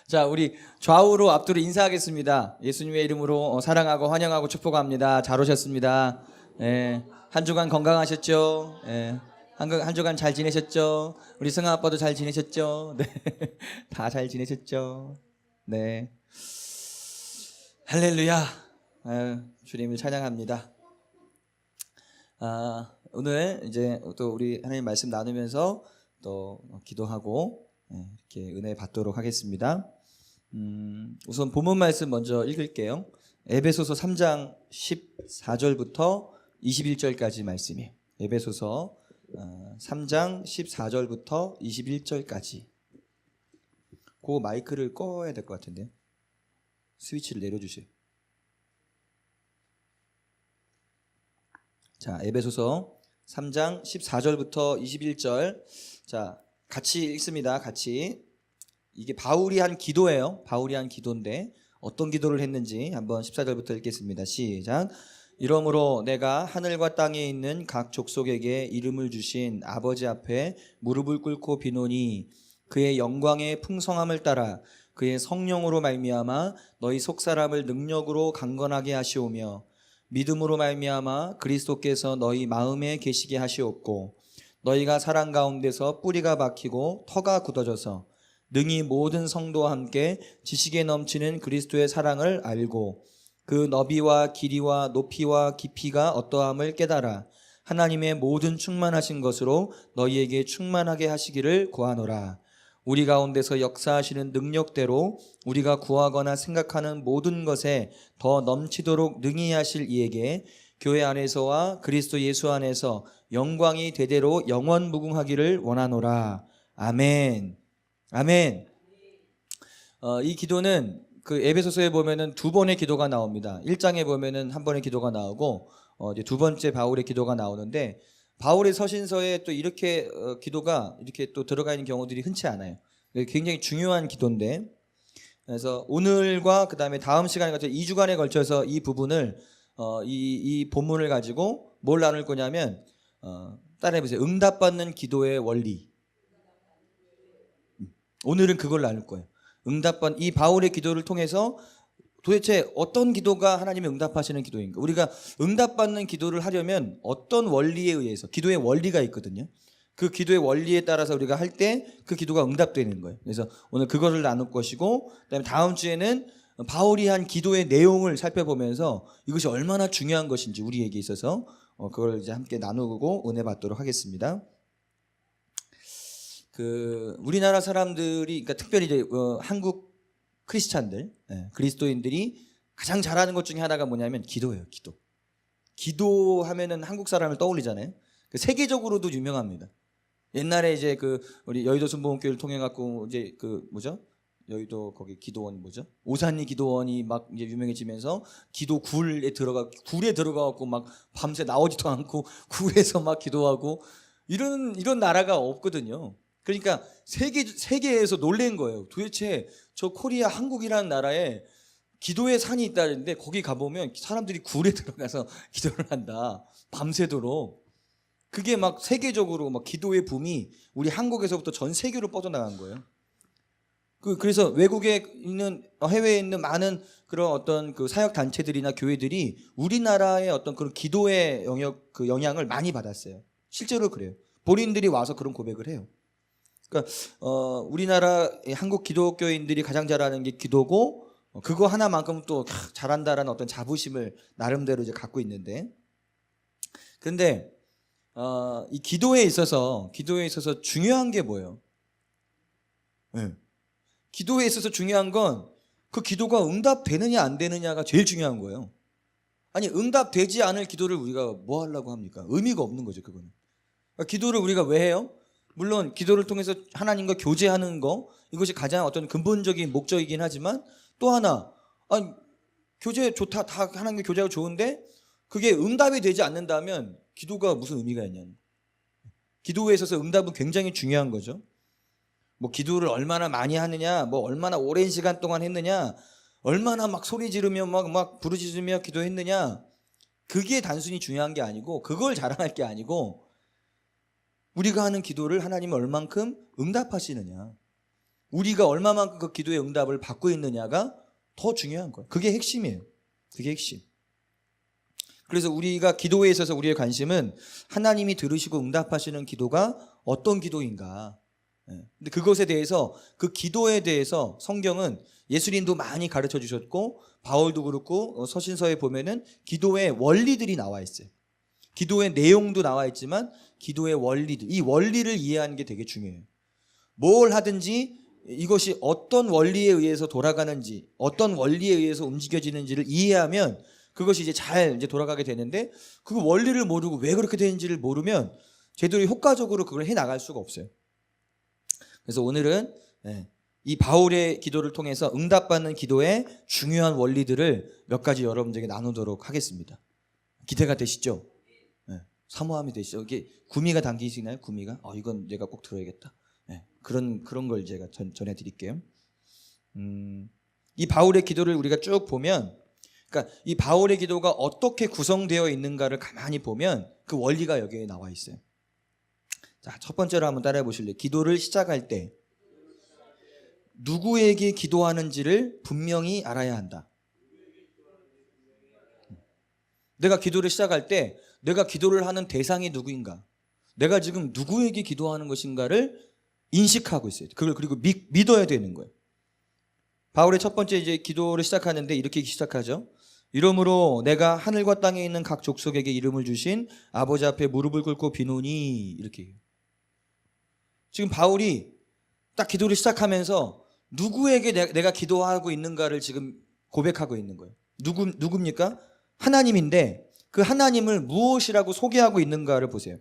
자, 우리 좌우로 앞뒤로 인사하겠습니다. 예수님의 이름으로 사랑하고 환영하고 축복합니다. 잘 오셨습니다. 예, 한 주간 건강하셨죠? 예, 한 주간 잘 지내셨죠? 우리 승아 아빠도 잘 지내셨죠? 네, 다 잘 지내셨죠? 네, 할렐루야. 주님을 찬양합니다. 오늘 이제 또 우리 하나님 말씀 나누면서 또 기도하고 이렇게 은혜 받도록 하겠습니다. 우선 본문 말씀 먼저 읽을게요. 에베소서 3장 14절부터 21절까지 말씀이에요. 에베소서 3장 14절부터 21절까지. 그 마이크를 꺼야 될 것 같은데요. 스위치를 내려주세요. 자, 에베소서 3장 14절부터 21절. 자, 같이 읽습니다. 같이. 이게 바울이 한 기도예요. 바울이 한 기도인데 어떤 기도를 했는지 한번 14절부터 읽겠습니다. 시작. 이러므로 내가 하늘과 땅에 있는 각 족속에게 이름을 주신 아버지 앞에 무릎을 꿇고 비노니 그의 영광의 풍성함을 따라 그의 성령으로 말미암아 너희 속사람을 능력으로 강건하게 하시오며 믿음으로 말미암아 그리스도께서 너희 마음에 계시게 하시옵고 너희가 사랑 가운데서 뿌리가 박히고 터가 굳어져서 능히 모든 성도와 함께 지식에 넘치는 그리스도의 사랑을 알고 그 너비와 길이와 높이와 깊이가 어떠함을 깨달아 하나님의 모든 충만하신 것으로 너희에게 충만하게 하시기를 구하노라. 우리 가운데서 역사하시는 능력대로 우리가 구하거나 생각하는 모든 것에 더 넘치도록 능히 하실 이에게 교회 안에서와 그리스도 예수 안에서 영광이 대대로 영원무궁하기를 원하노라. 아멘. 아멘. 이 기도는 그 에베소서에 보면은 두 번의 기도가 나옵니다. 1장에 보면은 한 번의 기도가 나오고 이제 두 번째 바울의 기도가 나오는데 바울의 서신서에 또 이렇게 기도가 이렇게 또 들어가 있는 경우들이 흔치 않아요. 굉장히 중요한 기도인데 그래서 오늘과 그다음에 다음 시간에 걸쳐 2주간에 걸쳐서 이 부분을 이 본문을 가지고 뭘 나눌 거냐면 따라해 보세요. 응답받는 기도의 원리. 오늘은 그걸 나눌 거예요. 응답받는 이 바울의 기도를 통해서 도대체 어떤 기도가 하나님이 응답하시는 기도인가? 우리가 응답받는 기도를 하려면 어떤 원리에 의해서 기도의 원리가 있거든요. 그 기도의 원리에 따라서 우리가 할 때 그 기도가 응답되는 거예요. 그래서 오늘 그거를 나눌 것이고 그다음에 다음 주에는 바울이 한 기도의 내용을 살펴보면서 이것이 얼마나 중요한 것인지 우리에게 있어서 그걸 이제 함께 나누고 은혜 받도록 하겠습니다. 우리나라 사람들이 그러니까 특별히 이제 한국 크리스찬들, 그리스도인들이 가장 잘하는 것 중에 하나가 뭐냐면 기도예요. 기도. 기도하면은 한국 사람을 떠올리잖아요. 세계적으로도 유명합니다. 옛날에 이제 우리 여의도 순복음교회를 통해 갖고 이제 여의도 거기 기도원 오산리 기도원이 막 이제 유명해지면서 기도 굴에 들어가 갖고 막 밤새 나오지도 않고 굴에서 막 기도하고 이런 나라가 없거든요. 그러니까 세계에서 놀란 거예요. 도대체 저 코리아 한국이라는 나라에 기도의 산이 있다는데 거기 가보면 사람들이 굴에 들어가서 기도를 한다. 밤새도록. 그게 막 세계적으로 막 기도의 붐이 우리 한국에서부터 전 세계로 뻗어나간 거예요. 그래서 외국에 있는 해외에 있는 많은 그런 어떤 그 사역 단체들이나 교회들이 우리나라의 어떤 그런 기도의 영향을 많이 받았어요. 실제로 그래요. 본인들이 와서 그런 고백을 해요. 그러니까 우리나라 한국 기독교인들이 가장 잘하는 게 기도고 그거 하나만큼 또 잘한다라는 어떤 자부심을 나름대로 이제 갖고 있는데 근데 이 기도에 있어서 중요한 게 뭐예요? 기도에 있어서 중요한 건 그 기도가 응답되느냐 안 되느냐가 제일 중요한 거예요. 아니 응답되지 않을 기도를 우리가 뭐 하려고 합니까? 의미가 없는 거죠. 그거는. 그러니까 기도를 우리가 왜 해요? 물론 기도를 통해서 하나님과 교제하는 거 이것이 가장 어떤 근본적인 목적이긴 하지만 또 하나 교제 좋다 다 하나님과 교제하고 좋은데 그게 응답이 되지 않는다면 기도가 무슨 의미가 있냐는. 기도에 있어서 응답은 굉장히 중요한 거죠. 뭐 기도를 얼마나 많이 하느냐, 뭐 얼마나 오랜 시간 동안 했느냐, 얼마나 막 소리 지르며 막 부르짖으며 기도했느냐, 그게 단순히 중요한 게 아니고 그걸 자랑할 게 아니고 우리가 하는 기도를 하나님이 얼만큼 응답하시느냐. 우리가 얼마만큼 그 기도의 응답을 받고 있느냐가 더 중요한 거예요. 그게 핵심이에요. 그게 핵심. 그래서 우리가 기도에 있어서 우리의 관심은 하나님이 들으시고 응답하시는 기도가 어떤 기도인가. 근데 그것에 대해서, 그 기도에 대해서 성경은 예수님도 많이 가르쳐 주셨고, 바울도 그렇고 서신서에 보면은 기도의 원리들이 나와 있어요. 기도의 내용도 나와 있지만 기도의 원리들, 이 원리를 이해하는 게 되게 중요해요. 뭘 하든지 이것이 어떤 원리에 의해서 돌아가는지, 어떤 원리에 의해서 움직여지는지를 이해하면 그것이 이제 잘 돌아가게 되는데, 그 원리를 모르고 왜 그렇게 되는지를 모르면 제대로 효과적으로 그걸 해 나갈 수가 없어요. 그래서 오늘은 이 바울의 기도를 통해서 응답받는 기도의 중요한 원리들을 몇 가지 여러분들에게 나누도록 하겠습니다. 기대가 되시죠? 사모함이 되시죠? 이게 구미가 당기시나요? 구미가? 이건 내가 꼭 들어야겠다. 그런 걸 제가 전해드릴게요. 이 바울의 기도를 우리가 쭉 보면, 그러니까 이 바울의 기도가 어떻게 구성되어 있는가를 가만히 보면 그 원리가 여기에 나와 있어요. 자, 첫 번째로 한번 따라해 보실래요? 기도를 시작할 때 누구에게 기도하는지를 분명히 알아야 한다. 내가 기도를 시작할 때 내가 기도를 하는 대상이 누구인가, 내가 지금 누구에게 기도하는 것인가를 인식하고 있어요. 그걸 그리고 믿어야 되는 거예요. 바울의 첫 번째 이제 기도를 시작하는데 이렇게 시작하죠. 이러므로 내가 하늘과 땅에 있는 각 족속에게 이름을 주신 아버지 앞에 무릎을 꿇고 비노니, 이렇게 해요. 지금 바울이 딱 기도를 시작하면서 누구에게 내가 기도하고 있는가를 지금 고백하고 있는 거예요. 누굽니까? 하나님인데 그 하나님을 무엇이라고 소개하고 있는가를 보세요.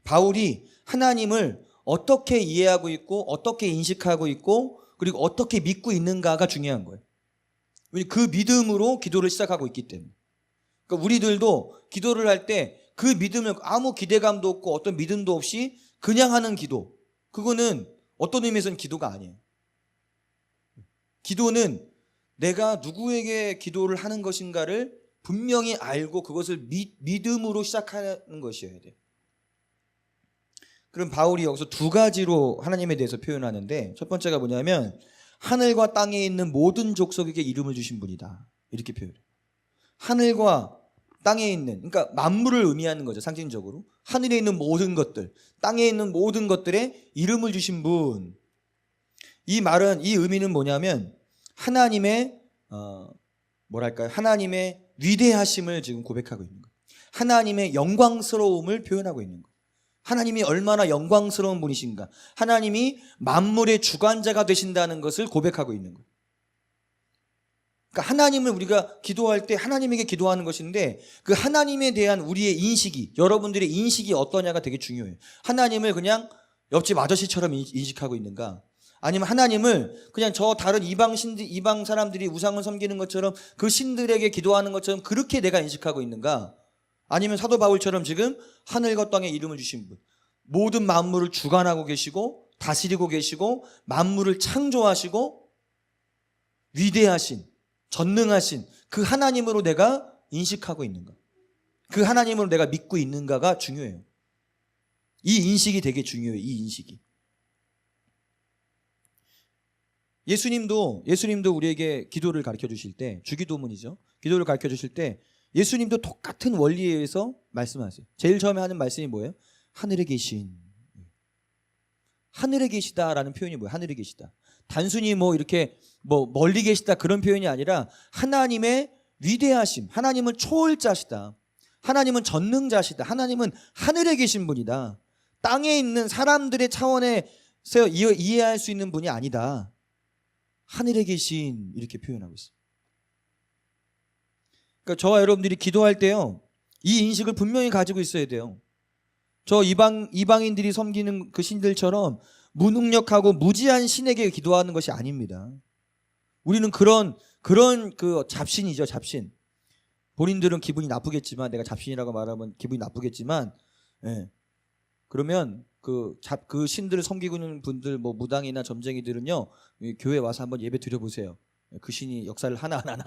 바울이 하나님을 어떻게 이해하고 있고 어떻게 인식하고 있고 그리고 어떻게 믿고 있는가가 중요한 거예요. 그 믿음으로 기도를 시작하고 있기 때문에. 그러니까 우리들도 기도를 할 때 그 믿음을 아무 기대감도 없고 어떤 믿음도 없이 그냥 하는 기도, 그거는 어떤 의미에서는 기도가 아니에요. 기도는 내가 누구에게 기도를 하는 것인가를 분명히 알고 그것을 믿음으로 시작하는 것이어야 돼요. 그럼 바울이 여기서 두 가지로 하나님에 대해서 표현하는데, 첫 번째가 뭐냐면 하늘과 땅에 있는 모든 족속에게 이름을 주신 분이다, 이렇게 표현해요. 하늘과 땅에 있는, 그러니까 만물을 의미하는 거죠. 상징적으로 하늘에 있는 모든 것들, 땅에 있는 모든 것들에 이름을 주신 분. 이 말은, 이 의미는 뭐냐면 하나님의 하나님의 위대하심을 지금 고백하고 있는 거예요. 하나님의 영광스러움을 표현하고 있는 거예요. 하나님이 얼마나 영광스러운 분이신가, 하나님이 만물의 주관자가 되신다는 것을 고백하고 있는 거예요. 그러니까 하나님을 우리가 기도할 때 하나님에게 기도하는 것인데, 그 하나님에 대한 우리의 인식이, 여러분들의 인식이 어떠냐가 되게 중요해요. 하나님을 그냥 옆집 아저씨처럼 인식하고 있는가, 아니면 하나님을 그냥 저 다른 이방 사람들이 우상을 섬기는 것처럼 그 신들에게 기도하는 것처럼 그렇게 내가 인식하고 있는가, 아니면 사도 바울처럼 지금 하늘과 땅에 이름을 주신 분, 모든 만물을 주관하고 계시고 다스리고 계시고 만물을 창조하시고 위대하신 전능하신 그 하나님으로 내가 인식하고 있는가, 그 하나님으로 내가 믿고 있는가가 중요해요. 이 인식이 되게 중요해요. 이 인식이. 예수님도 우리에게 기도를 가르쳐 주실 때, 주기도문이죠. 기도를 가르쳐 주실 때 예수님도 똑같은 원리에 의해서 말씀하세요. 제일 처음에 하는 말씀이 뭐예요? 하늘에 계시다라는 표현이 뭐예요? 하늘에 계시다. 단순히 이렇게 멀리 계시다 그런 표현이 아니라 하나님의 위대하심, 하나님은 초월자시다, 하나님은 전능자시다, 하나님은 하늘에 계신 분이다, 땅에 있는 사람들의 차원에서 이해할 수 있는 분이 아니다, 하늘에 계신, 이렇게 표현하고 있어요. 그러니까 저와 여러분들이 기도할 때요, 이 인식을 분명히 가지고 있어야 돼요. 저 이방인들이 섬기는 그 신들처럼 무능력하고 무지한 신에게 기도하는 것이 아닙니다. 우리는 그런 그 잡신이죠, 잡신. 본인들은 기분이 나쁘겠지만, 내가 잡신이라고 말하면 기분이 나쁘겠지만, 그러면 그 신들을 섬기고 있는 분들, 무당이나 점쟁이들은요, 교회 와서 한번 예배 드려보세요. 그 신이 역사를 하나 안 하나.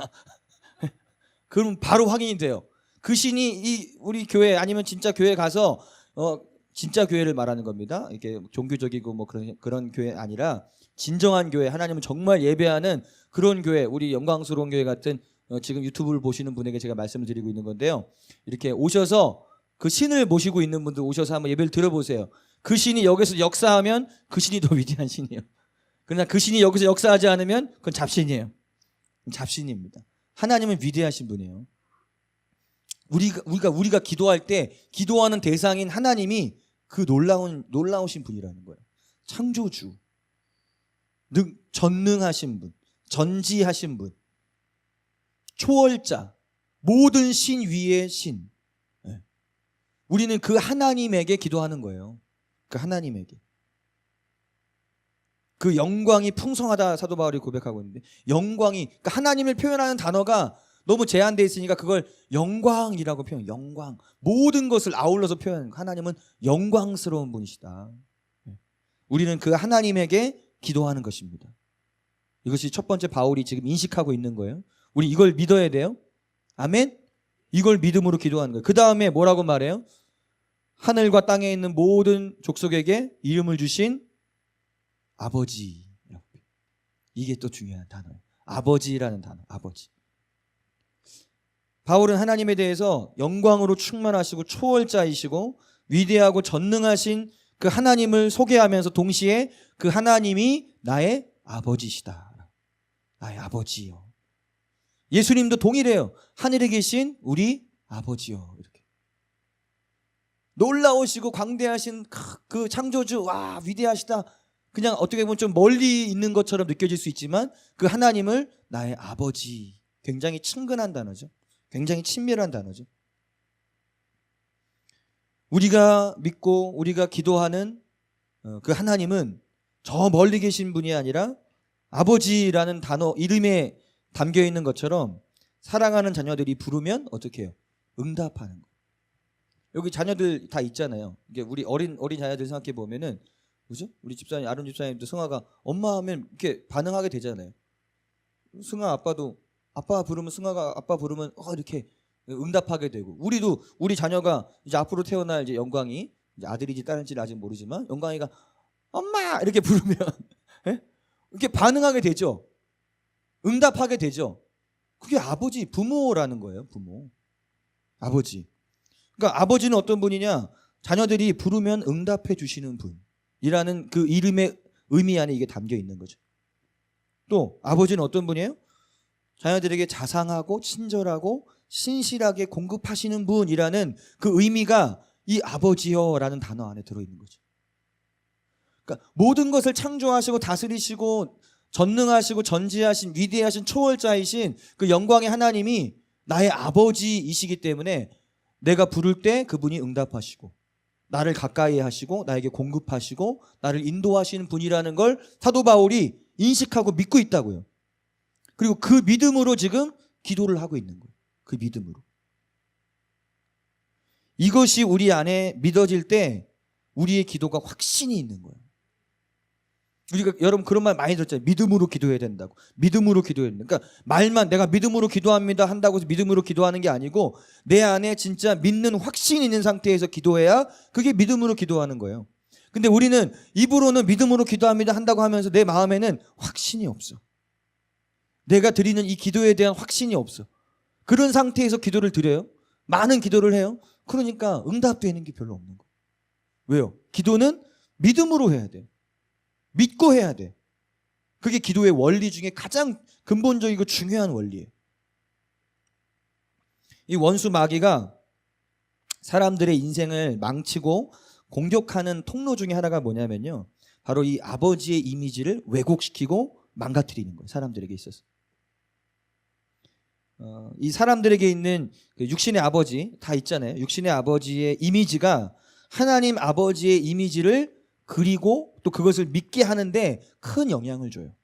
그럼 바로 확인이 돼요. 그 신이 우리 교회, 아니면 진짜 교회 가서 진짜 교회를 말하는 겁니다. 이게 종교적이고 뭐 그런 교회 아니라 진정한 교회, 하나님을 정말 예배하는 그런 교회, 우리 영광스러운 교회 같은 지금 유튜브를 보시는 분에게 제가 말씀을 드리고 있는 건데요. 이렇게 오셔서 그 신을 모시고 있는 분들 오셔서 한번 예배를 들어보세요. 그 신이 여기서 역사하면 그 신이 더 위대한 신이에요. 그러나 그 신이 여기서 역사하지 않으면 그건 잡신이에요. 잡신입니다. 하나님은 위대하신 분이에요. 우리가 기도할 때 기도하는 대상인 하나님이 그 놀라우신 분이라는 거예요. 창조주, 전능하신 분, 전지하신 분, 초월자, 모든 신 위의 신. 우리는 그 하나님에게 기도하는 거예요. 그 하나님에게. 그 영광이 풍성하다 사도 바울이 고백하고 있는데, 영광이, 그러니까 하나님을 표현하는 단어가 너무 제한되어 있으니까 그걸 영광이라고 표현해요. 영광. 모든 것을 아울러서 표현하는 거예요. 하나님은 영광스러운 분이시다. 우리는 그 하나님에게 기도하는 것입니다. 이것이 첫 번째 바울이 지금 인식하고 있는 거예요. 우리 이걸 믿어야 돼요. 아멘? 이걸 믿음으로 기도하는 거예요. 그 다음에 뭐라고 말해요? 하늘과 땅에 있는 모든 족속에게 이름을 주신 아버지. 이게 또 중요한 단어예요. 아버지라는 단어. 아버지. 바울은 하나님에 대해서 영광으로 충만하시고 초월자이시고 위대하고 전능하신 그 하나님을 소개하면서 동시에 그 하나님이 나의 아버지시다. 나의 아버지요. 예수님도 동일해요. 하늘에 계신 우리 아버지요. 이렇게 놀라우시고 광대하신 그 창조주, 와 위대하시다. 그냥 어떻게 보면 좀 멀리 있는 것처럼 느껴질 수 있지만 그 하나님을 나의 아버지. 굉장히 친근한 단어죠. 굉장히 친밀한 단어죠. 우리가 믿고 우리가 기도하는 그 하나님은 저 멀리 계신 분이 아니라 아버지라는 단어 이름에 담겨 있는 것처럼 사랑하는 자녀들이 부르면 어떻게 해요? 응답하는 거예요. 여기 자녀들 다 있잖아요. 이게 우리 어린 자녀들 생각해 보면은 그죠? 우리 집사님, 아론 집사님도 승아가 엄마 하면 이렇게 반응하게 되잖아요. 승아 아빠도 아빠 부르면 승아가 아빠 부르면 이렇게 응답하게 되고, 우리도 우리 자녀가 이제 앞으로 태어날 이제 영광이, 이제 아들인지 딸인지는 아직 모르지만 영광이가 엄마 이렇게 부르면 이렇게 반응하게 되죠. 응답하게 되죠. 그게 아버지, 부모라는 거예요. 부모, 아버지. 그러니까 아버지는 어떤 분이냐? 자녀들이 부르면 응답해 주시는 분이라는 그 이름의 의미 안에 이게 담겨 있는 거죠. 또 아버지는 어떤 분이에요? 자녀들에게 자상하고 친절하고 신실하게 공급하시는 분이라는 그 의미가 이 아버지여라는 단어 안에 들어있는 거죠. 그러니까 모든 것을 창조하시고 다스리시고 전능하시고 전지하신 위대하신 초월자이신 그 영광의 하나님이 나의 아버지이시기 때문에 내가 부를 때 그분이 응답하시고 나를 가까이 하시고 나에게 공급하시고 나를 인도하시는 분이라는 걸 사도 바울이 인식하고 믿고 있다고요. 그리고 그 믿음으로 지금 기도를 하고 있는 거예요. 그 믿음으로. 이것이 우리 안에 믿어질 때 우리의 기도가 확신이 있는 거예요. 우리가 여러분 그런 말 많이 들었잖아요. 믿음으로 기도해야 된다고. 믿음으로 기도해야 된다. 그러니까 말만 내가 믿음으로 기도합니다 한다고 해서 믿음으로 기도하는 게 아니고 내 안에 진짜 믿는 확신이 있는 상태에서 기도해야 그게 믿음으로 기도하는 거예요. 근데 우리는 입으로는 믿음으로 기도합니다 한다고 하면서 내 마음에는 확신이 없어. 내가 드리는 이 기도에 대한 확신이 없어. 그런 상태에서 기도를 드려요. 많은 기도를 해요. 그러니까 응답되는 게 별로 없는 거예요. 왜요? 기도는 믿음으로 해야 돼요. 믿고 해야 돼. 그게 기도의 원리 중에 가장 근본적이고 중요한 원리예요. 이 원수 마귀가 사람들의 인생을 망치고 공격하는 통로 중에 하나가 뭐냐면요, 바로 이 아버지의 이미지를 왜곡시키고 망가뜨리는 거예요. 사람들에게 있어서. 이 사람들에게 있는 그 육신의 아버지 다 있잖아요. 육신의 아버지의 이미지가 하나님 아버지의 이미지를 그리고 또 그것을 믿게 하는데 큰 영향을 줘요.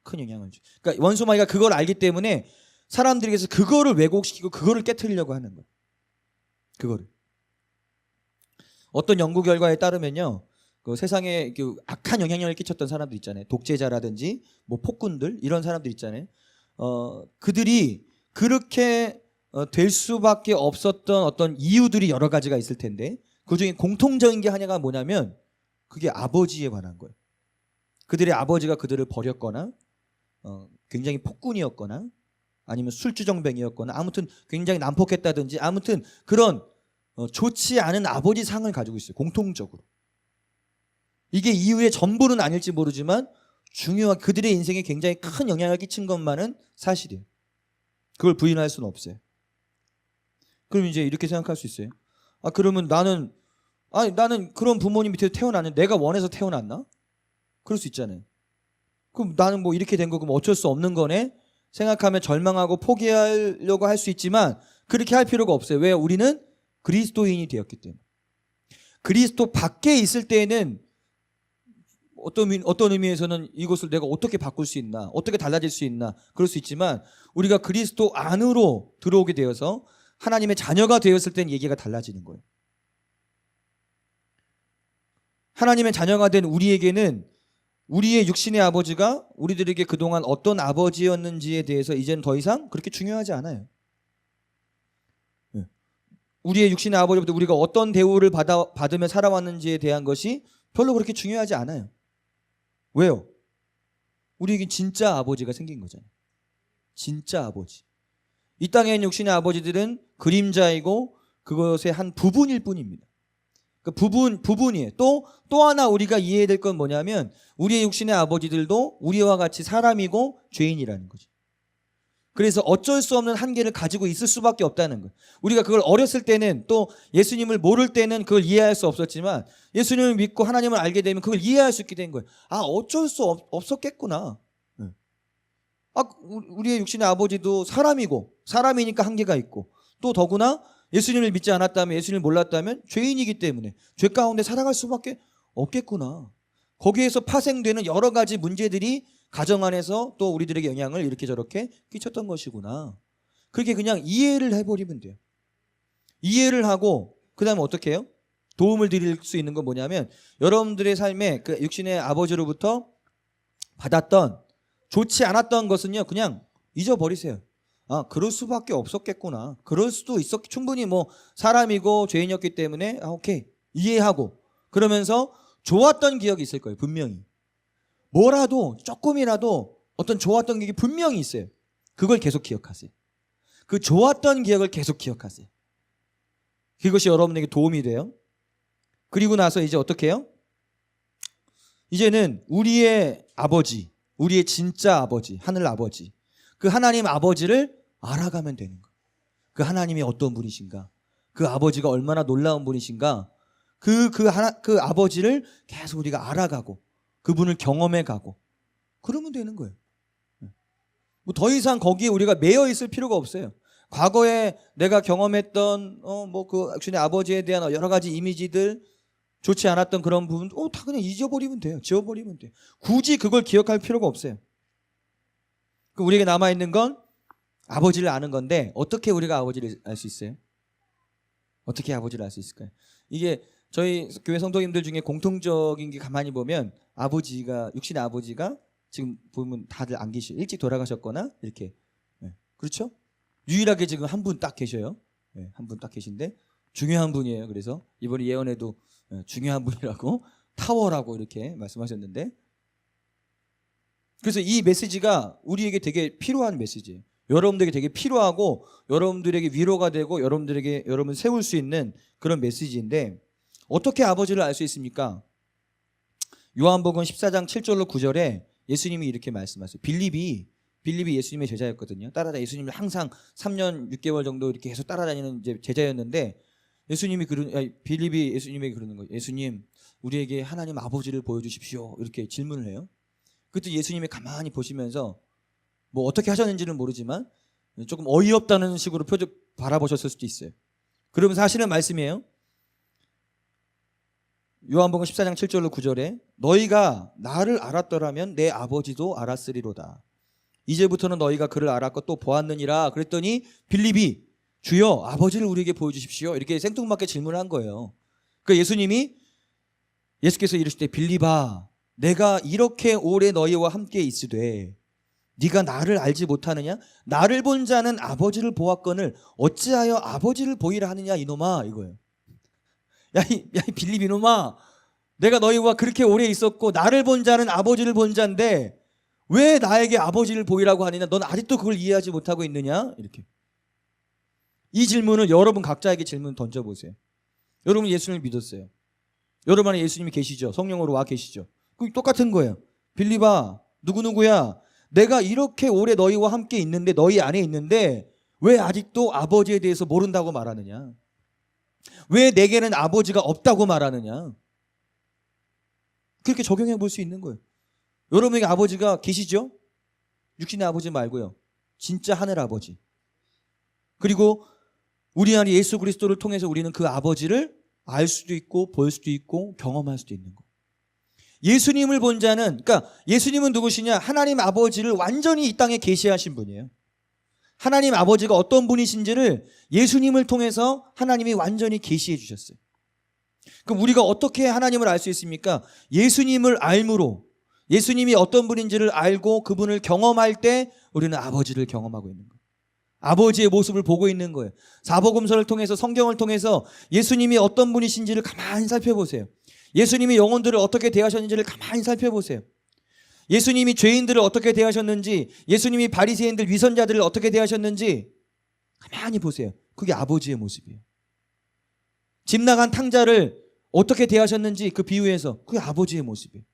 큰 영향을 줘요. 그러니까 원수마귀가 그걸 알기 때문에 사람들에게서 그거를 왜곡시키고 그거를 깨트리려고 하는 거예요. 그거를. 어떤 연구 결과에 따르면요, 그 세상에 그 악한 영향력을 끼쳤던 사람들 있잖아요. 독재자라든지 뭐 폭군들 이런 사람들 있잖아요. 그들이 그렇게 될 수밖에 없었던 어떤 이유들이 여러 가지가 있을 텐데 그중에 공통적인 게 하나가 뭐냐면 그게 아버지에 관한 거예요. 그들의 아버지가 그들을 버렸거나 굉장히 폭군이었거나 아니면 술주정뱅이였거나 아무튼 굉장히 난폭했다든지 아무튼 그런 좋지 않은 아버지 상을 가지고 있어요. 공통적으로. 이게 이유의 전부는 아닐지 모르지만 중요한 그들의 인생에 굉장히 큰 영향을 끼친 것만은 사실이에요. 그걸 부인할 수는 없어요. 그럼 이제 이렇게 생각할 수 있어요. 그러면 나는 그런 부모님 밑에서 태어났는데 내가 원해서 태어났나? 그럴 수 있잖아요. 그럼 나는 뭐 이렇게 된 거 그럼 어쩔 수 없는 거네? 생각하면 절망하고 포기하려고 할 수 있지만 그렇게 할 필요가 없어요. 왜? 우리는 그리스도인이 되었기 때문에. 그리스도 밖에 있을 때에는 어떤 의미에서는 이것을 내가 어떻게 바꿀 수 있나, 어떻게 달라질 수 있나 그럴 수 있지만 우리가 그리스도 안으로 들어오게 되어서 하나님의 자녀가 되었을 땐 얘기가 달라지는 거예요. 하나님의 자녀가 된 우리에게는 우리의 육신의 아버지가 우리들에게 그동안 어떤 아버지였는지에 대해서 이제는 더 이상 그렇게 중요하지 않아요. 우리의 육신의 아버지부터 우리가 어떤 대우를 받으며 살아왔는지에 대한 것이 별로 그렇게 중요하지 않아요. 왜요? 우리에게 진짜 아버지가 생긴 거잖아요. 진짜 아버지. 이 땅에 있는 육신의 아버지들은 그림자이고 그것의 한 부분일 뿐입니다. 그 부분이에요. 또 하나 우리가 이해해야 될 건 뭐냐면 우리의 육신의 아버지들도 우리와 같이 사람이고 죄인이라는 거죠. 그래서 어쩔 수 없는 한계를 가지고 있을 수밖에 없다는 거예요. 우리가 그걸 어렸을 때는 또 예수님을 모를 때는 그걸 이해할 수 없었지만 예수님을 믿고 하나님을 알게 되면 그걸 이해할 수 있게 된 거예요. 어쩔 수 없었겠구나. 우리의 육신의 아버지도 사람이고 사람이니까 한계가 있고 또 더구나 예수님을 믿지 않았다면 예수님을 몰랐다면 죄인이기 때문에 죄 가운데 살아갈 수밖에 없겠구나. 거기에서 파생되는 여러 가지 문제들이 가정 안에서 또 우리들에게 영향을 이렇게 저렇게 끼쳤던 것이구나. 그렇게 그냥 이해를 해버리면 돼요. 이해를 하고 그 다음에 어떻게 해요? 도움을 드릴 수 있는 건 뭐냐면 여러분들의 삶에 그 육신의 아버지로부터 받았던 좋지 않았던 것은요 그냥 잊어버리세요. 그럴 수밖에 없었겠구나. 그럴 수도 충분히 뭐 사람이고 죄인이었기 때문에 오케이 이해하고 그러면서 좋았던 기억이 있을 거예요. 분명히 뭐라도 조금이라도 어떤 좋았던 기억이 분명히 있어요. 그걸 계속 기억하세요. 그 좋았던 기억을 계속 기억하세요. 그것이 여러분에게 도움이 돼요. 그리고 나서 이제 어떻게 해요? 이제는 우리의 아버지, 우리의 진짜 아버지, 하늘 아버지, 그 하나님 아버지를 알아가면 되는 거예요. 그 하나님이 어떤 분이신가, 그 아버지가 얼마나 놀라운 분이신가, 그 아버지를 계속 우리가 알아가고 그분을 경험해가고 그러면 되는 거예요. 뭐 더 이상 거기에 우리가 매여 있을 필요가 없어요. 과거에 내가 경험했던 그 주님의 아버지에 대한 여러 가지 이미지들 좋지 않았던 그런 부분 다 그냥 잊어버리면 돼요. 지워버리면 돼요. 굳이 그걸 기억할 필요가 없어요. 우리에게 남아있는 건 아버지를 아는 건데 어떻게 우리가 아버지를 알 수 있어요? 어떻게 아버지를 알 수 있을까요? 이게 저희 교회 성도님들 중에 공통적인 게 가만히 보면 육신의 아버지가 지금 보면 다들 안 계시죠. 일찍 돌아가셨거나 이렇게. 그렇죠? 유일하게 지금 한 분 딱 계셔요. 한 분 딱 계신데 중요한 분이에요. 그래서 이번에 예언에도 중요한 분이라고 타워라고 이렇게 말씀하셨는데 그래서 이 메시지가 우리에게 되게 필요한 메시지예요. 여러분들에게 되게 필요하고 여러분들에게 위로가 되고 여러분을 세울 수 있는 그런 메시지인데 어떻게 아버지를 알 수 있습니까? 요한복음 14장 7절로 9절에 예수님이 이렇게 말씀하세요. 빌립이 예수님의 제자였거든요. 예수님을 항상 3년 6개월 정도 이렇게 계속 따라다니는 이제 제자였는데 빌립이 예수님에게 그러는 거예요. 예수님, 우리에게 하나님 아버지를 보여주십시오. 이렇게 질문을 해요. 그때 예수님이 가만히 보시면서 뭐 어떻게 하셨는지는 모르지만 조금 어이없다는 식으로 바라보셨을 수도 있어요. 그러면서 하시는 말씀이에요. 요한복음 14장 7절로 9절에 너희가 나를 알았더라면 내 아버지도 알았으리로다. 이제부터는 너희가 그를 알았고 또 보았느니라. 그랬더니 빌립이 주여 아버지를 우리에게 보여주십시오. 이렇게 생뚱맞게 질문을 한 거예요. 그러니까 예수께서 이르실 때 빌립아 내가 이렇게 오래 너희와 함께 있으되 네가 나를 알지 못하느냐? 나를 본 자는 아버지를 보았거늘 어찌하여 아버지를 보이라 하느냐 이놈아 이거예요. 이 빌립 이놈아, 내가 너희와 그렇게 오래 있었고 나를 본 자는 아버지를 본 자인데 왜 나에게 아버지를 보이라고 하느냐? 넌 아직도 그걸 이해하지 못하고 있느냐? 이렇게. 이 질문을 여러분 각자에게 질문 던져보세요. 여러분 예수님을 믿었어요. 여러분 안에 예수님이 계시죠? 성령으로 와 계시죠? 그 똑같은 거예요. 빌립아, 누구누구야, 내가 이렇게 오래 너희와 함께 있는데, 너희 안에 있는데 왜 아직도 아버지에 대해서 모른다고 말하느냐? 왜 내게는 아버지가 없다고 말하느냐? 그렇게 적용해 볼 수 있는 거예요. 여러분에게 아버지가 계시죠? 육신의 아버지 말고요. 진짜 하늘 아버지. 그리고 우리 안에 예수 그리스도를 통해서 우리는 그 아버지를 알 수도 있고 볼 수도 있고 경험할 수도 있는 거예요. 예수님을 본 자는, 그러니까 예수님은 누구시냐? 하나님 아버지를 완전히 이 땅에 계시하신 분이에요. 하나님 아버지가 어떤 분이신지를 예수님을 통해서 하나님이 완전히 계시해 주셨어요. 그럼 우리가 어떻게 하나님을 알 수 있습니까? 예수님을 알므로, 예수님이 어떤 분인지를 알고 그분을 경험할 때 우리는 아버지를 경험하고 있는 거예요. 아버지의 모습을 보고 있는 거예요. 사복음서를 통해서, 성경을 통해서 예수님이 어떤 분이신지를 가만히 살펴보세요. 예수님이 영혼들을 어떻게 대하셨는지를 가만히 살펴보세요. 예수님이 죄인들을 어떻게 대하셨는지, 예수님이 바리새인들, 위선자들을 어떻게 대하셨는지 가만히 보세요. 그게 아버지의 모습이에요. 집 나간 탕자를 어떻게 대하셨는지 그 비유에서, 그게 아버지의 모습이에요.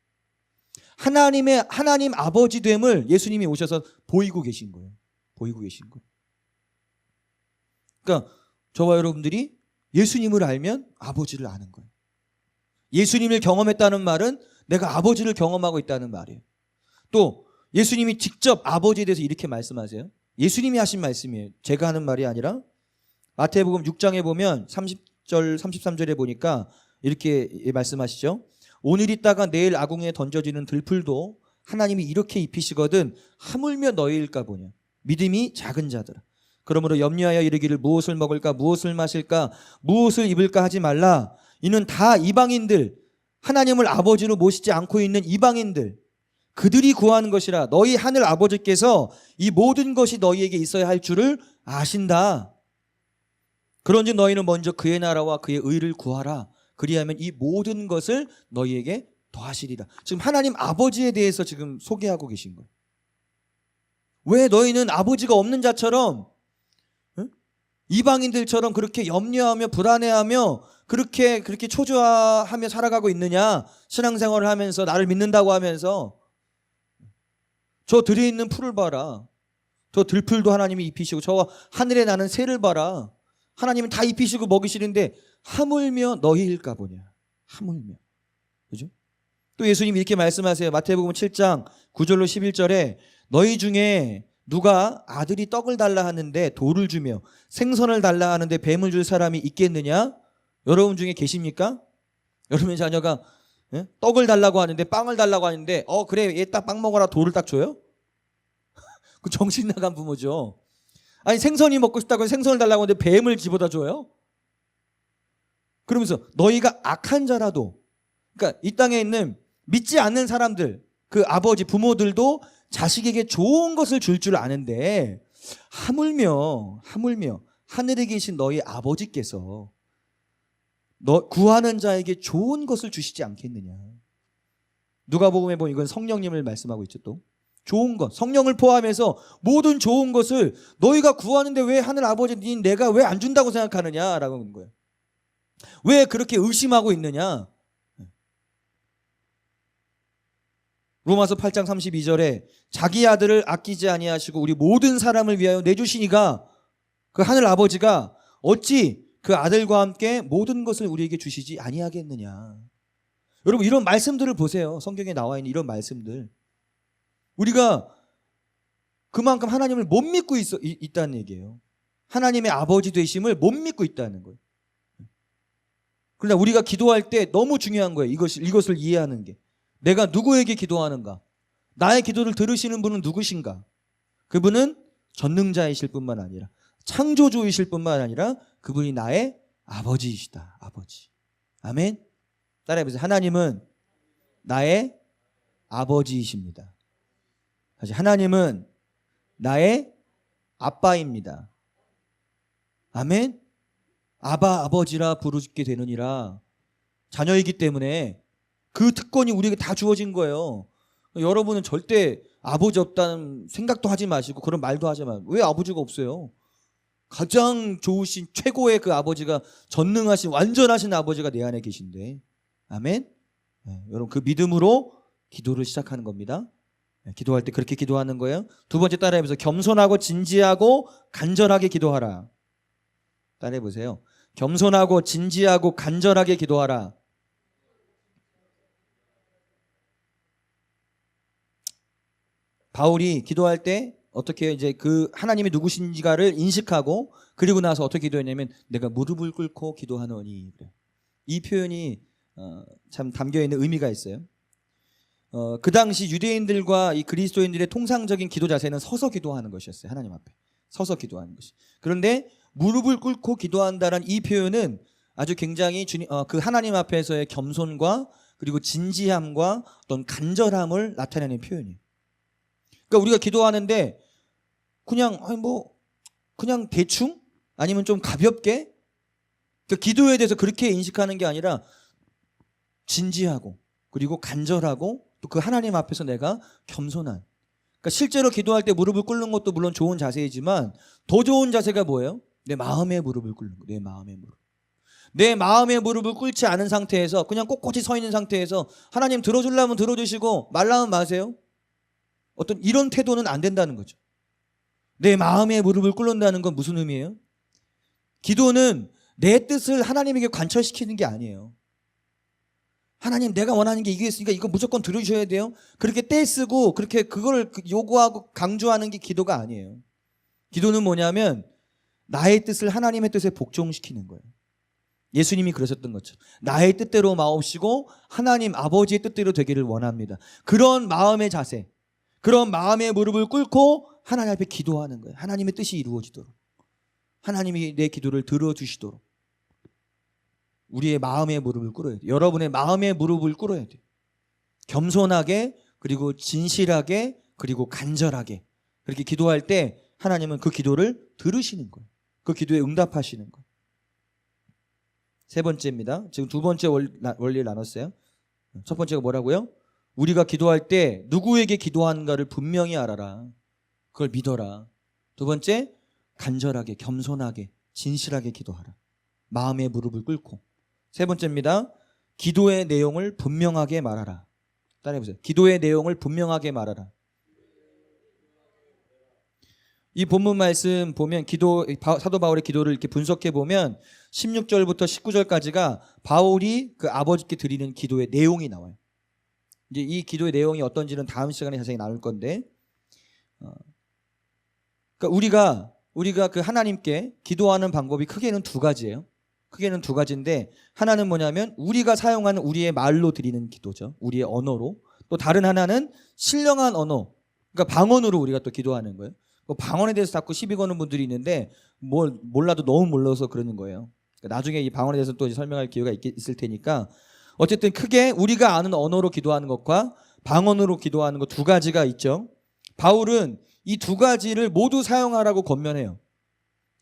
하나님 아버지 됨을 예수님이 오셔서 보이고 계신 거예요. 보이고 계신 거예요. 그러니까 저와 여러분들이 예수님을 알면 아버지를 아는 거예요. 예수님을 경험했다는 말은 내가 아버지를 경험하고 있다는 말이에요. 또 예수님이 직접 아버지에 대해서 이렇게 말씀하세요. 예수님이 하신 말씀이에요. 제가 하는 말이 아니라 마태복음 6장에 보면 30절 33절에 보니까 이렇게 말씀하시죠. 오늘 있다가 내일 아궁이에 던져지는 들풀도 하나님이 이렇게 입히시거든 하물며 너희일까 보냐. 믿음이 작은 자들아. 그러므로 염려하여 이르기를 무엇을 먹을까, 무엇을 마실까, 무엇을 입을까 하지 말라. 이는 다 이방인들, 하나님을 아버지로 모시지 않고 있는 이방인들, 그들이 구하는 것이라. 너희 하늘 아버지께서 이 모든 것이 너희에게 있어야 할 줄을 아신다. 그런즉 너희는 먼저 그의 나라와 그의 의를 구하라. 그리하면 이 모든 것을 너희에게 더하시리라. 지금 하나님 아버지에 대해서 지금 소개하고 계신 거예요. 왜 너희는 아버지가 없는 자처럼, 이방인들처럼 그렇게 염려하며 불안해하며 그렇게 초조하며 살아가고 있느냐? 신앙생활을 하면서, 나를 믿는다고 하면서. 저 들에 있는 풀을 봐라. 저 들풀도 하나님이 입히시고, 저 하늘에 나는 새를 봐라. 하나님은 다 입히시고 먹이시는데 하물며 너희일까 보냐. 하물며. 그죠? 또 예수님이 이렇게 말씀하세요. 마태복음 7장 9절로 11절에 너희 중에 누가 아들이 떡을 달라 하는데 돌을 주며 생선을 달라 하는데 뱀을 줄 사람이 있겠느냐? 여러분 중에 계십니까? 여러분의 자녀가 떡을 달라고 하는데, 빵을 달라고 하는데 그래 얘 딱 빵 먹어라 돌을 딱 줘요? 그 정신 나간 부모죠. 아니 생선이 먹고 싶다고 생선을 달라고 하는데 뱀을 집어다 줘요? 그러면서 너희가 악한 자라도, 그러니까 이 땅에 있는 믿지 않는 사람들, 그 아버지 부모들도 자식에게 좋은 것을 줄 줄 아는데 하물며 하늘에 계신 너희 아버지께서 너 구하는 자에게 좋은 것을 주시지 않겠느냐. 누가복음에 보면 이건 성령님을 말씀하고 있죠. 또 좋은 것, 성령을 포함해서 모든 좋은 것을 너희가 구하는데 왜 하늘 아버지인 내가 왜 안 준다고 생각하느냐라고 하는 거예요. 왜 그렇게 의심하고 있느냐. 로마서 8장 32절에 자기 아들을 아끼지 아니하시고 우리 모든 사람을 위하여 내주시니가 그 하늘 아버지가 어찌 그 아들과 함께 모든 것을 우리에게 주시지 아니하겠느냐. 여러분 이런 말씀들을 보세요. 성경에 나와 있는 이런 말씀들. 우리가 그만큼 하나님을 못 믿고 있다는 얘기예요. 하나님의 아버지 되심을 못 믿고 있다는 거예요. 그러나 우리가 기도할 때 너무 중요한 거예요. 이것을 이해하는 게. 내가 누구에게 기도하는가? 나의 기도를 들으시는 분은 누구신가? 그분은 전능자이실 뿐만 아니라, 창조주이실 뿐만 아니라 그분이 나의 아버지이시다. 아버지. 아멘. 따라해보세요. 하나님은 나의 아버지이십니다. 다시, 하나님은 나의 아빠입니다. 아멘. 아바 아버지라 부르게 되느니라. 자녀이기 때문에 그 특권이 우리에게 다 주어진 거예요. 여러분은 절대 아버지 없다는 생각도 하지 마시고 그런 말도 하지 마세요. 왜 아버지가 없어요? 가장 좋으신 최고의 그 아버지가, 전능하신 완전하신 아버지가 내 안에 계신데. 아멘. 네, 여러분 그 믿음으로 기도를 시작하는 겁니다. 네, 기도할 때 그렇게 기도하는 거예요. 두 번째 따라해보세요. 겸손하고 진지하고 간절하게 기도하라. 따라해보세요. 겸손하고 진지하고 간절하게 기도하라. 바울이 기도할 때 어떻게 이제 그 하나님이 누구신지가를 인식하고 그리고 나서 어떻게 기도했냐면 내가 무릎을 꿇고 기도하노니. 이 표현이 참 담겨있는 의미가 있어요. 그 당시 유대인들과 이 그리스도인들의 통상적인 기도 자세는 서서 기도하는 것이었어요. 하나님 앞에 서서 기도하는 것이. 그런데 무릎을 꿇고 기도한다는 이 표현은 아주 굉장히 그 하나님 앞에서의 겸손과 그리고 진지함과 어떤 간절함을 나타내는 표현이에요. 그러니까 우리가 기도하는데 그냥 대충 아니면 좀 가볍게, 그러니까 기도에 대해서 그렇게 인식하는 게 아니라 진지하고 그리고 간절하고 또 그 하나님 앞에서 내가 겸손한. 그러니까 실제로 기도할 때 무릎을 꿇는 것도 물론 좋은 자세이지만 더 좋은 자세가 뭐예요? 내 마음의 무릎을 꿇는 거. 내 마음의 무릎. 내 마음의 무릎을 꿇지 않은 상태에서 그냥 꼿꼿이 서 있는 상태에서 하나님 들어주려면 들어주시고 말라면 마세요. 어떤 이런 태도는 안 된다는 거죠. 내 마음의 무릎을 꿇는다는 건 무슨 의미예요? 기도는 내 뜻을 하나님에게 관철시키는 게 아니에요. 하나님 내가 원하는 게 이게 있으니까 이거 무조건 들어주셔야 돼요. 그렇게 떼쓰고 그렇게 그걸 요구하고 강조하는 게 기도가 아니에요. 기도는 뭐냐면 나의 뜻을 하나님의 뜻에 복종시키는 거예요. 예수님이 그러셨던 것처럼 나의 뜻대로 마옵시고 하나님 아버지의 뜻대로 되기를 원합니다. 그런 마음의 자세, 그런 마음의 무릎을 꿇고 하나님 앞에 기도하는 거예요. 하나님의 뜻이 이루어지도록, 하나님이 내 기도를 들어주시도록 우리의 마음의 무릎을 꿇어야 돼요. 여러분의 마음의 무릎을 꿇어야 돼요. 겸손하게 그리고 진실하게 그리고 간절하게 그렇게 기도할 때 하나님은 그 기도를 들으시는 거예요. 그 기도에 응답하시는 거예요. 세 번째입니다. 지금 두 번째 원리를 나눴어요. 첫 번째가 뭐라고요? 우리가 기도할 때 누구에게 기도하는가를 분명히 알아라. 그걸 믿어라. 두 번째, 간절하게 겸손하게 진실하게 기도하라. 마음의 무릎을 꿇고. 세 번째입니다. 기도의 내용을 분명하게 말하라. 따라해보세요. 기도의 내용을 분명하게 말하라. 이 본문 말씀 보면 사도 바울의 기도를 이렇게 분석해 보면 16절부터 19절까지가 바울이 그 아버지께 드리는 기도의 내용이 나와요. 이제 이 기도의 내용이 어떤지는 다음 시간에 자세히 나눌 건데, 그러니까 우리가 그 하나님께 기도하는 방법이 크게는 두 가지예요. 크게는 두 가지인데, 하나는 뭐냐면 우리가 사용하는 우리의 말로 드리는 기도죠. 우리의 언어로. 또 다른 하나는 신령한 언어, 그러니까 방언으로 우리가 또 기도하는 거예요. 방언에 대해서 자꾸 시비 거는 분들이 있는데 몰라도 너무 몰라서 그러는 거예요. 그러니까 나중에 이 방언에 대해서 또 설명할 기회가 있을 테니까, 어쨌든 크게 우리가 아는 언어로 기도하는 것과 방언으로 기도하는 것 두 가지가 있죠. 바울은 이 두 가지를 모두 사용하라고 권면해요.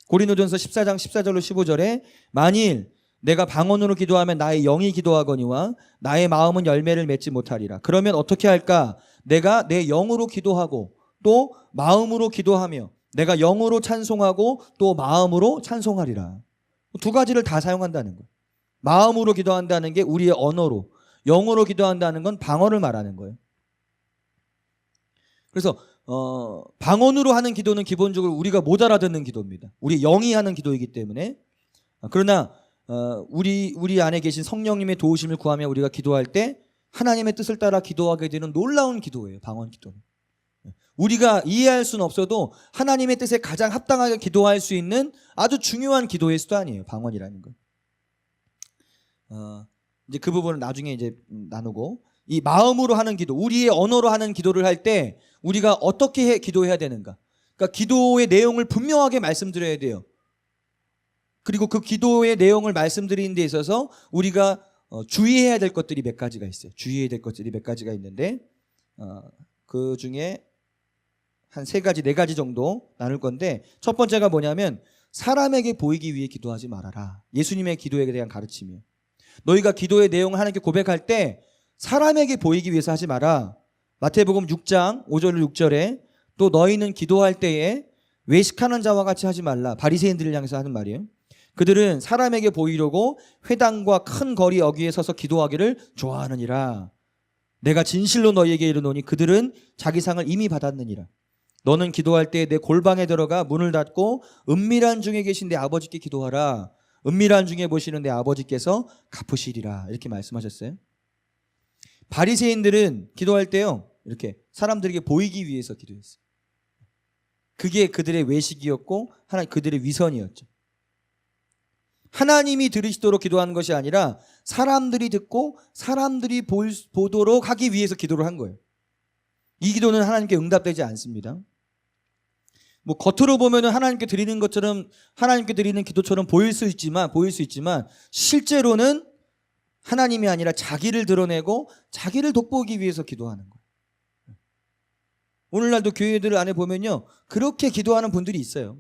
고린도전서 14장 14절로 15절에 만일 내가 방언으로 기도하면 나의 영이 기도하거니와 나의 마음은 열매를 맺지 못하리라. 그러면 어떻게 할까? 내가 내 영으로 기도하고 또 마음으로 기도하며 내가 영으로 찬송하고 또 마음으로 찬송하리라. 두 가지를 다 사용한다는 거예요. 마음으로 기도한다는 게 우리의 언어로, 영어로 기도한다는 건 방언을 말하는 거예요. 그래서 방언으로 하는 기도는 기본적으로 우리가 못 알아듣는 기도입니다. 우리 영이 하는 기도이기 때문에. 그러나 우리 안에 계신 성령님의 도우심을 구하며 우리가 기도할 때 하나님의 뜻을 따라 기도하게 되는 놀라운 기도예요. 방언 기도는. 우리가 이해할 수는 없어도 하나님의 뜻에 가장 합당하게 기도할 수 있는 아주 중요한 기도의 수단이에요. 방언이라는 건. 이제 그 부분은 나중에 이제 나누고, 이 마음으로 하는 기도, 우리의 언어로 하는 기도를 할 때 우리가 어떻게 기도해야 되는가? 그러니까 기도의 내용을 분명하게 말씀드려야 돼요. 그리고 그 기도의 내용을 말씀드리는 데 있어서 우리가 주의해야 될 것들이 몇 가지가 있어요. 주의해야 될 것들이 몇 가지가 있는데, 그 중에 한 세 가지, 네 가지 정도 나눌 건데, 첫 번째가 뭐냐면 사람에게 보이기 위해 기도하지 말아라. 예수님의 기도에 대한 가르침이에요. 너희가 기도의 내용을 하나님께 고백할 때 사람에게 보이기 위해서 하지 마라. 마태복음 6장 5절 6절에 또 너희는 기도할 때에 외식하는 자와 같이 하지 말라. 바리새인들을 향해서 하는 말이에요. 그들은 사람에게 보이려고 회당과 큰 거리 어귀에 서서 기도하기를 좋아하느니라. 내가 진실로 너희에게 이르노니 그들은 자기 상을 이미 받았느니라. 너는 기도할 때 내 골방에 들어가 문을 닫고 은밀한 중에 계신 내 아버지께 기도하라. 은밀한 중에 보시는 내 아버지께서 갚으시리라. 이렇게 말씀하셨어요. 바리새인들은 기도할 때요, 이렇게 사람들에게 보이기 위해서 기도했어요. 그게 그들의 외식이었고 그들의 위선이었죠. 하나님이 들으시도록 기도하는 것이 아니라 사람들이 듣고 사람들이 보도록 하기 위해서 기도를 한 거예요. 이 기도는 하나님께 응답되지 않습니다. 뭐 겉으로 보면은 하나님께 드리는 것처럼, 하나님께 드리는 기도처럼 보일 수 있지만 실제로는 하나님이 아니라 자기를 드러내고 자기를 돋보이기 위해서 기도하는 거예요. 오늘날도 교회들 안에 보면요, 그렇게 기도하는 분들이 있어요.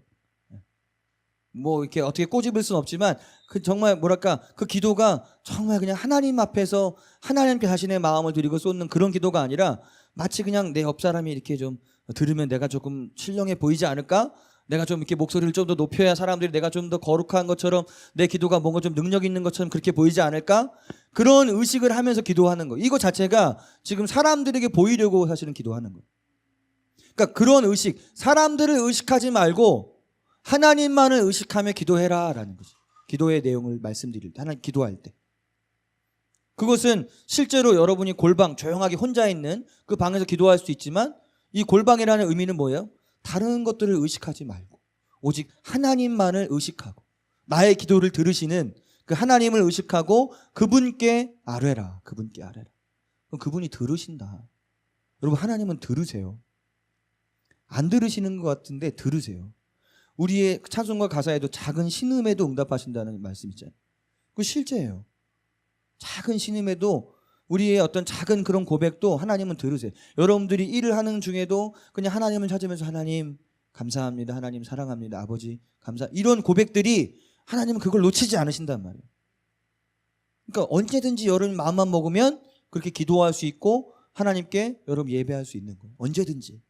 뭐 이렇게 어떻게 꼬집을 수는 없지만 그 정말 뭐랄까, 그 기도가 정말 그냥 하나님 앞에서 하나님께 자신의 마음을 드리고 쏟는 그런 기도가 아니라 마치 그냥 내 옆 사람이 이렇게 좀 들으면 내가 조금 신령해 보이지 않을까? 내가 좀 이렇게 목소리를 좀 더 높여야 사람들이 내가 좀 더 거룩한 것처럼, 내 기도가 뭔가 좀 능력 있는 것처럼 그렇게 보이지 않을까? 그런 의식을 하면서 기도하는 거예요. 이거 자체가 지금 사람들에게 보이려고 사실은 기도하는 거예요. 그러니까 그런 의식, 사람들을 의식하지 말고 하나님만을 의식하며 기도해라 라는 거죠. 기도의 내용을 말씀드릴 때, 하나님 기도할 때, 그것은 실제로 여러분이 골방 조용하게 혼자 있는 그 방에서 기도할 수 있지만, 이 골방이라는 의미는 뭐예요? 다른 것들을 의식하지 말고 오직 하나님만을 의식하고 나의 기도를 들으시는 그 하나님을 의식하고 그분께 아뢰라. 그분께 아뢰라. 그럼 그분이 들으신다. 여러분, 하나님은 들으세요. 안 들으시는 것 같은데 들으세요. 우리의 찬송가 가사에도 작은 신음에도 응답하신다는 말씀 있잖아요. 그거 실제예요. 작은 신음에도, 우리의 어떤 작은 그런 고백도 하나님은 들으세요. 여러분들이 일을 하는 중에도 그냥 하나님을 찾으면서 하나님 감사합니다, 하나님 사랑합니다, 아버지 감사, 이런 고백들이 하나님은 그걸 놓치지 않으신단 말이에요. 그러니까 언제든지 여러분 마음만 먹으면 그렇게 기도할 수 있고 하나님께 여러분 예배할 수 있는 거예요. 언제든지.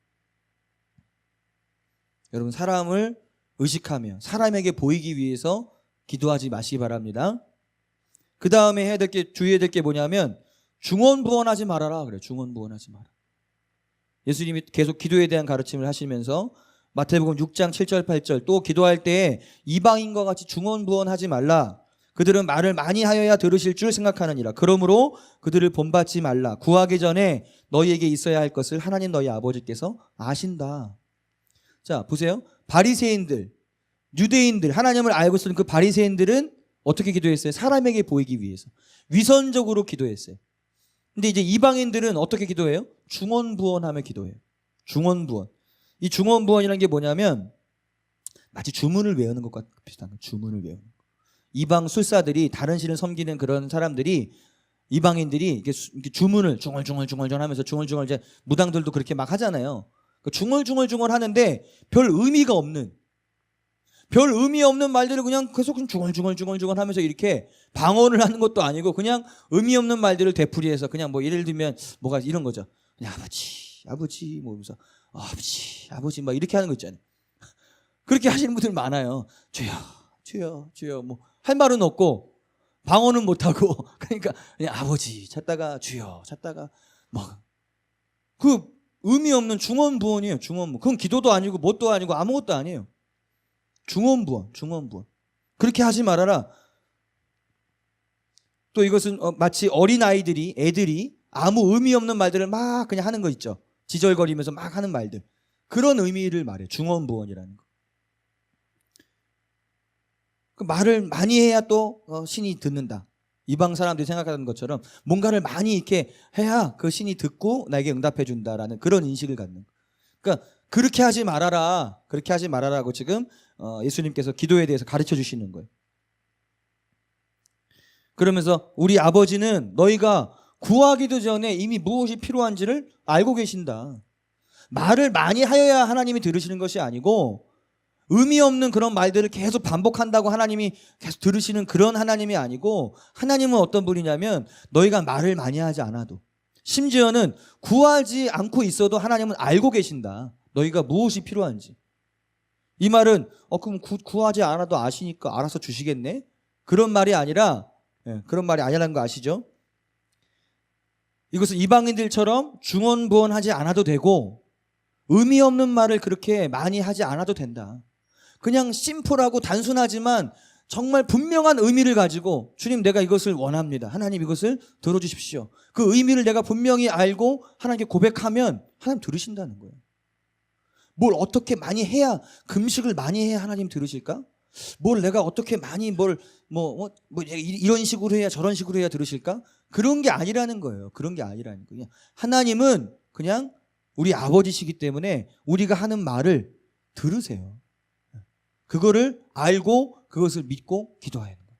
여러분, 사람을 의식하며 사람에게 보이기 위해서 기도하지 마시기 바랍니다. 그 다음에 해야 될 게, 주의해야 될 게 뭐냐면 중언부언하지 말아라 그래요. 중언부언하지 마라. 예수님이 계속 기도에 대한 가르침을 하시면서 마태복음 6장 7절 8절, 또 기도할 때에 이방인과 같이 중언부언하지 말라. 그들은 말을 많이 하여야 들으실 줄 생각하느니라. 그러므로 그들을 본받지 말라. 구하기 전에 너희에게 있어야 할 것을 하나님 너희 아버지께서 아신다. 자, 보세요. 바리새인들, 유대인들, 하나님을 알고 있었던 그 바리새인들은 어떻게 기도했어요? 사람에게 보이기 위해서 위선적으로 기도했어요. 근데 이제 이방인들은 어떻게 기도해요? 중언부언하며 기도해요. 중언부언. 이 중언부언이라는 게 뭐냐면 마치 주문을 외우는 것과 비슷한 거예요. 주문을 외우는 거. 이방 술사들이, 다른 신을 섬기는 그런 사람들이, 이방인들이 이렇게 주문을 중얼중얼 하면서 중얼중얼, 이제 무당들도 그렇게 막 하잖아요. 중얼중얼 하는데 별 의미가 없는, 별 의미 없는 말들을 그냥 계속 중얼중얼 하면서 이렇게 방언을 하는 것도 아니고 그냥 의미 없는 말들을 되풀이해서 그냥 뭐 예를 들면 뭐가 이런 거죠. 그냥 아버지 뭐 이러면서 아버지 막 이렇게 하는 거 있잖아요. 그렇게 하시는 분들 많아요. 주여 뭐 할 말은 없고 방언은 못 하고 그러니까 그냥 아버지 찾다가 주여 찾다가 뭐 그 의미 없는 중언부언이에요. 중언부언. 그건 기도도 아니고 뭣도 아니고 아무것도 아니에요. 중언부언. 그렇게 하지 말아라. 또 이것은 마치 어린아이들이, 애들이 아무 의미 없는 말들을 막 그냥 하는 거 있죠. 지절거리면서 막 하는 말들. 그런 의미를 말해요. 중언부언이라는 거. 그 말을 많이 해야 또 신이 듣는다. 이방 사람들이 생각하는 것처럼 뭔가를 많이 이렇게 해야 그 신이 듣고 나에게 응답해 준다라는 그런 인식을 갖는. 그러니까 그렇게 하지 말아라고 지금 예수님께서 기도에 대해서 가르쳐 주시는 거예요. 그러면서 우리 아버지는 너희가 구하기도 전에 이미 무엇이 필요한지를 알고 계신다. 말을 많이 하여야 하나님이 들으시는 것이 아니고 의미 없는 그런 말들을 계속 반복한다고 하나님이 계속 들으시는 그런 하나님이 아니고, 하나님은 어떤 분이냐면 너희가 말을 많이 하지 않아도, 심지어는 구하지 않고 있어도 하나님은 알고 계신다. 너희가 무엇이 필요한지. 이 말은 그럼 구하지 않아도 아시니까 알아서 주시겠네? 그런 말이 아니라, 그런 말이 아니라는 거 아시죠? 이것은 이방인들처럼 중언부언하지 않아도 되고, 의미 없는 말을 그렇게 많이 하지 않아도 된다. 그냥 심플하고 단순하지만 정말 분명한 의미를 가지고, 주님 내가 이것을 원합니다. 하나님 이것을 들어주십시오. 그 의미를 내가 분명히 알고 하나님께 고백하면 하나님 들으신다는 거예요. 뭘 어떻게 많이 해야, 금식을 많이 해야 하나님 들으실까? 뭘 내가 어떻게 많이 이런 식으로 해야 저런 식으로 해야 들으실까? 그런 게 아니라는 거예요. 그런 게 아니라는 거예요. 하나님은 그냥 우리 아버지시기 때문에 우리가 하는 말을 들으세요. 그거를 알고 그것을 믿고 기도해야 하는 거예요.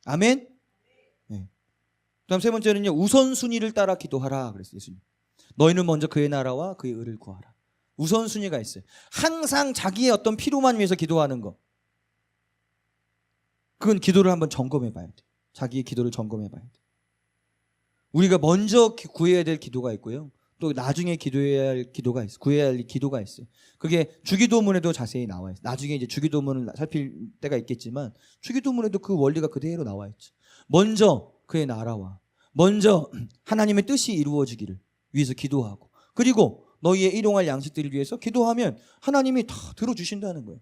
아멘? 네. 그다음 세 번째는요, 우선순위를 따라 기도하라 그랬어요. 예수님. 너희는 먼저 그의 나라와 그의 의를 구하라. 우선순위가 있어요. 항상 자기의 어떤 필요만 위해서 기도하는 거, 그건 기도를 한번 점검해 봐야 돼. 자기의 기도를 점검해 봐야 돼. 우리가 먼저 구해야 될 기도가 있고요, 또 나중에 기도해야 할 기도가 있어요. 구해야 할 기도가 있어요. 그게 주기도문에도 자세히 나와 있어요. 나중에 이제 주기도문을 살필 때가 있겠지만 주기도문에도 그 원리가 그대로 나와 있죠. 먼저 그의 나라와, 먼저 하나님의 뜻이 이루어지기를 위해서 기도하고, 그리고 너희의 일용할 양식들을 위해서 기도하면 하나님이 다 들어주신다는 거예요.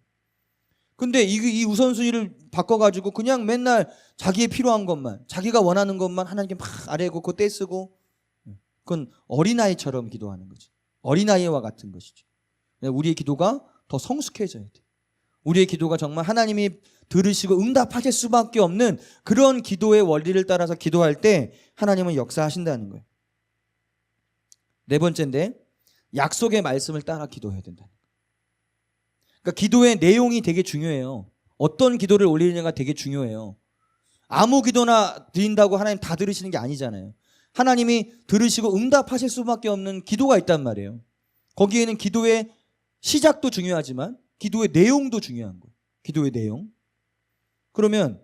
근데 이 우선순위를 바꿔가지고 그냥 맨날 자기의 필요한 것만, 자기가 원하는 것만 하나님께 막 아뢰고 그거 떼쓰고, 그건 어린아이처럼 기도하는 거지. 어린아이와 같은 것이죠. 우리의 기도가 더 성숙해져야 돼. 우리의 기도가 정말 하나님이 들으시고 응답하실 수밖에 없는 그런 기도의 원리를 따라서 기도할 때 하나님은 역사하신다는 거예요. 네 번째인데, 약속의 말씀을 따라 기도해야 된다는 거예요. 그러니까 기도의 내용이 되게 중요해요. 어떤 기도를 올리느냐가 되게 중요해요. 아무 기도나 드린다고 하나님 다 들으시는 게 아니잖아요. 하나님이 들으시고 응답하실 수밖에 없는 기도가 있단 말이에요. 거기에는 기도의 시작도 중요하지만 기도의 내용도 중요한 거예요. 기도의 내용. 그러면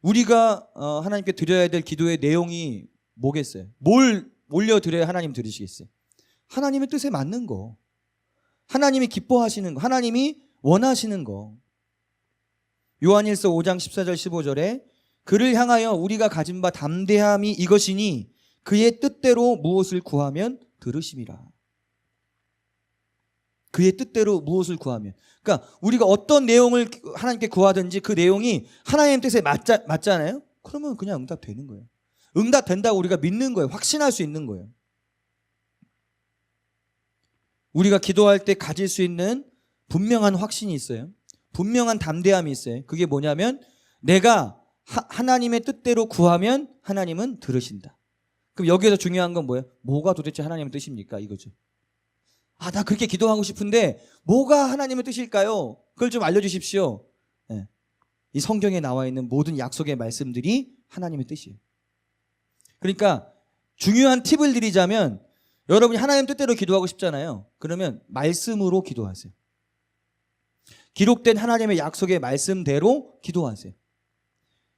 우리가 하나님께 드려야 될 기도의 내용이 뭐겠어요? 뭘 올려드려야 하나님 들으시겠어요? 하나님의 뜻에 맞는 거, 하나님이 기뻐하시는 거, 하나님이 원하시는 거. 요한일서 5장 14절 15절에 그를 향하여 우리가 가진 바 담대함이 이것이니 그의 뜻대로 무엇을 구하면 들으심이라. 그의 뜻대로 무엇을 구하면, 그러니까 우리가 어떤 내용을 하나님께 구하든지 그 내용이 하나님 뜻에 맞잖아요? 그러면 그냥 응답되는 거예요. 응답된다고 우리가 믿는 거예요. 확신할 수 있는 거예요. 우리가 기도할 때 가질 수 있는 분명한 확신이 있어요. 분명한 담대함이 있어요. 그게 뭐냐면 내가 하나님의 뜻대로 구하면 하나님은 들으신다. 그럼 여기에서 중요한 건 뭐예요? 뭐가 도대체 하나님의 뜻입니까? 이거죠. 나 그렇게 기도하고 싶은데 뭐가 하나님의 뜻일까요? 그걸 좀 알려주십시오. 네. 이 성경에 나와 있는 모든 약속의 말씀들이 하나님의 뜻이에요. 그러니까 중요한 팁을 드리자면, 여러분이 하나님 뜻대로 기도하고 싶잖아요. 그러면 말씀으로 기도하세요. 기록된 하나님의 약속의 말씀대로 기도하세요.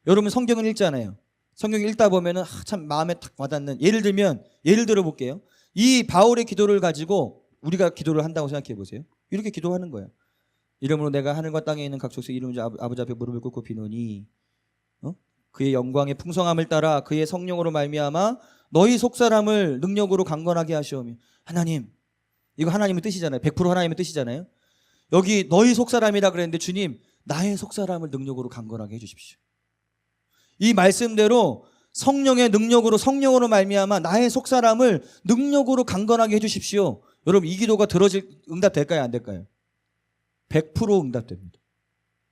여러분 성경을 읽잖아요. 성경 읽다 보면은 참 마음에 탁 와닿는, 예를 들어 볼게요. 이 바울의 기도를 가지고 우리가 기도를 한다고 생각해 보세요. 이렇게 기도하는 거예요. 이름으로 내가 하늘과 땅에 있는 각 족속 이름으로 아버지 앞에 무릎을 꿇고 비노니 그의 영광의 풍성함을 따라 그의 성령으로 말미암아 너희 속사람을 능력으로 강건하게 하시오며. 하나님, 이거 하나님의 뜻이잖아요. 100% 하나님의 뜻이잖아요. 여기 너희 속사람이라 그랬는데 주님, 나의 속사람을 능력으로 강건하게 해주십시오. 이 말씀대로 성령의 능력으로, 성령으로 말미암아 나의 속사람을 능력으로 강건하게 해주십시오. 여러분, 이 기도가 응답될까요? 안 될까요? 100% 응답됩니다.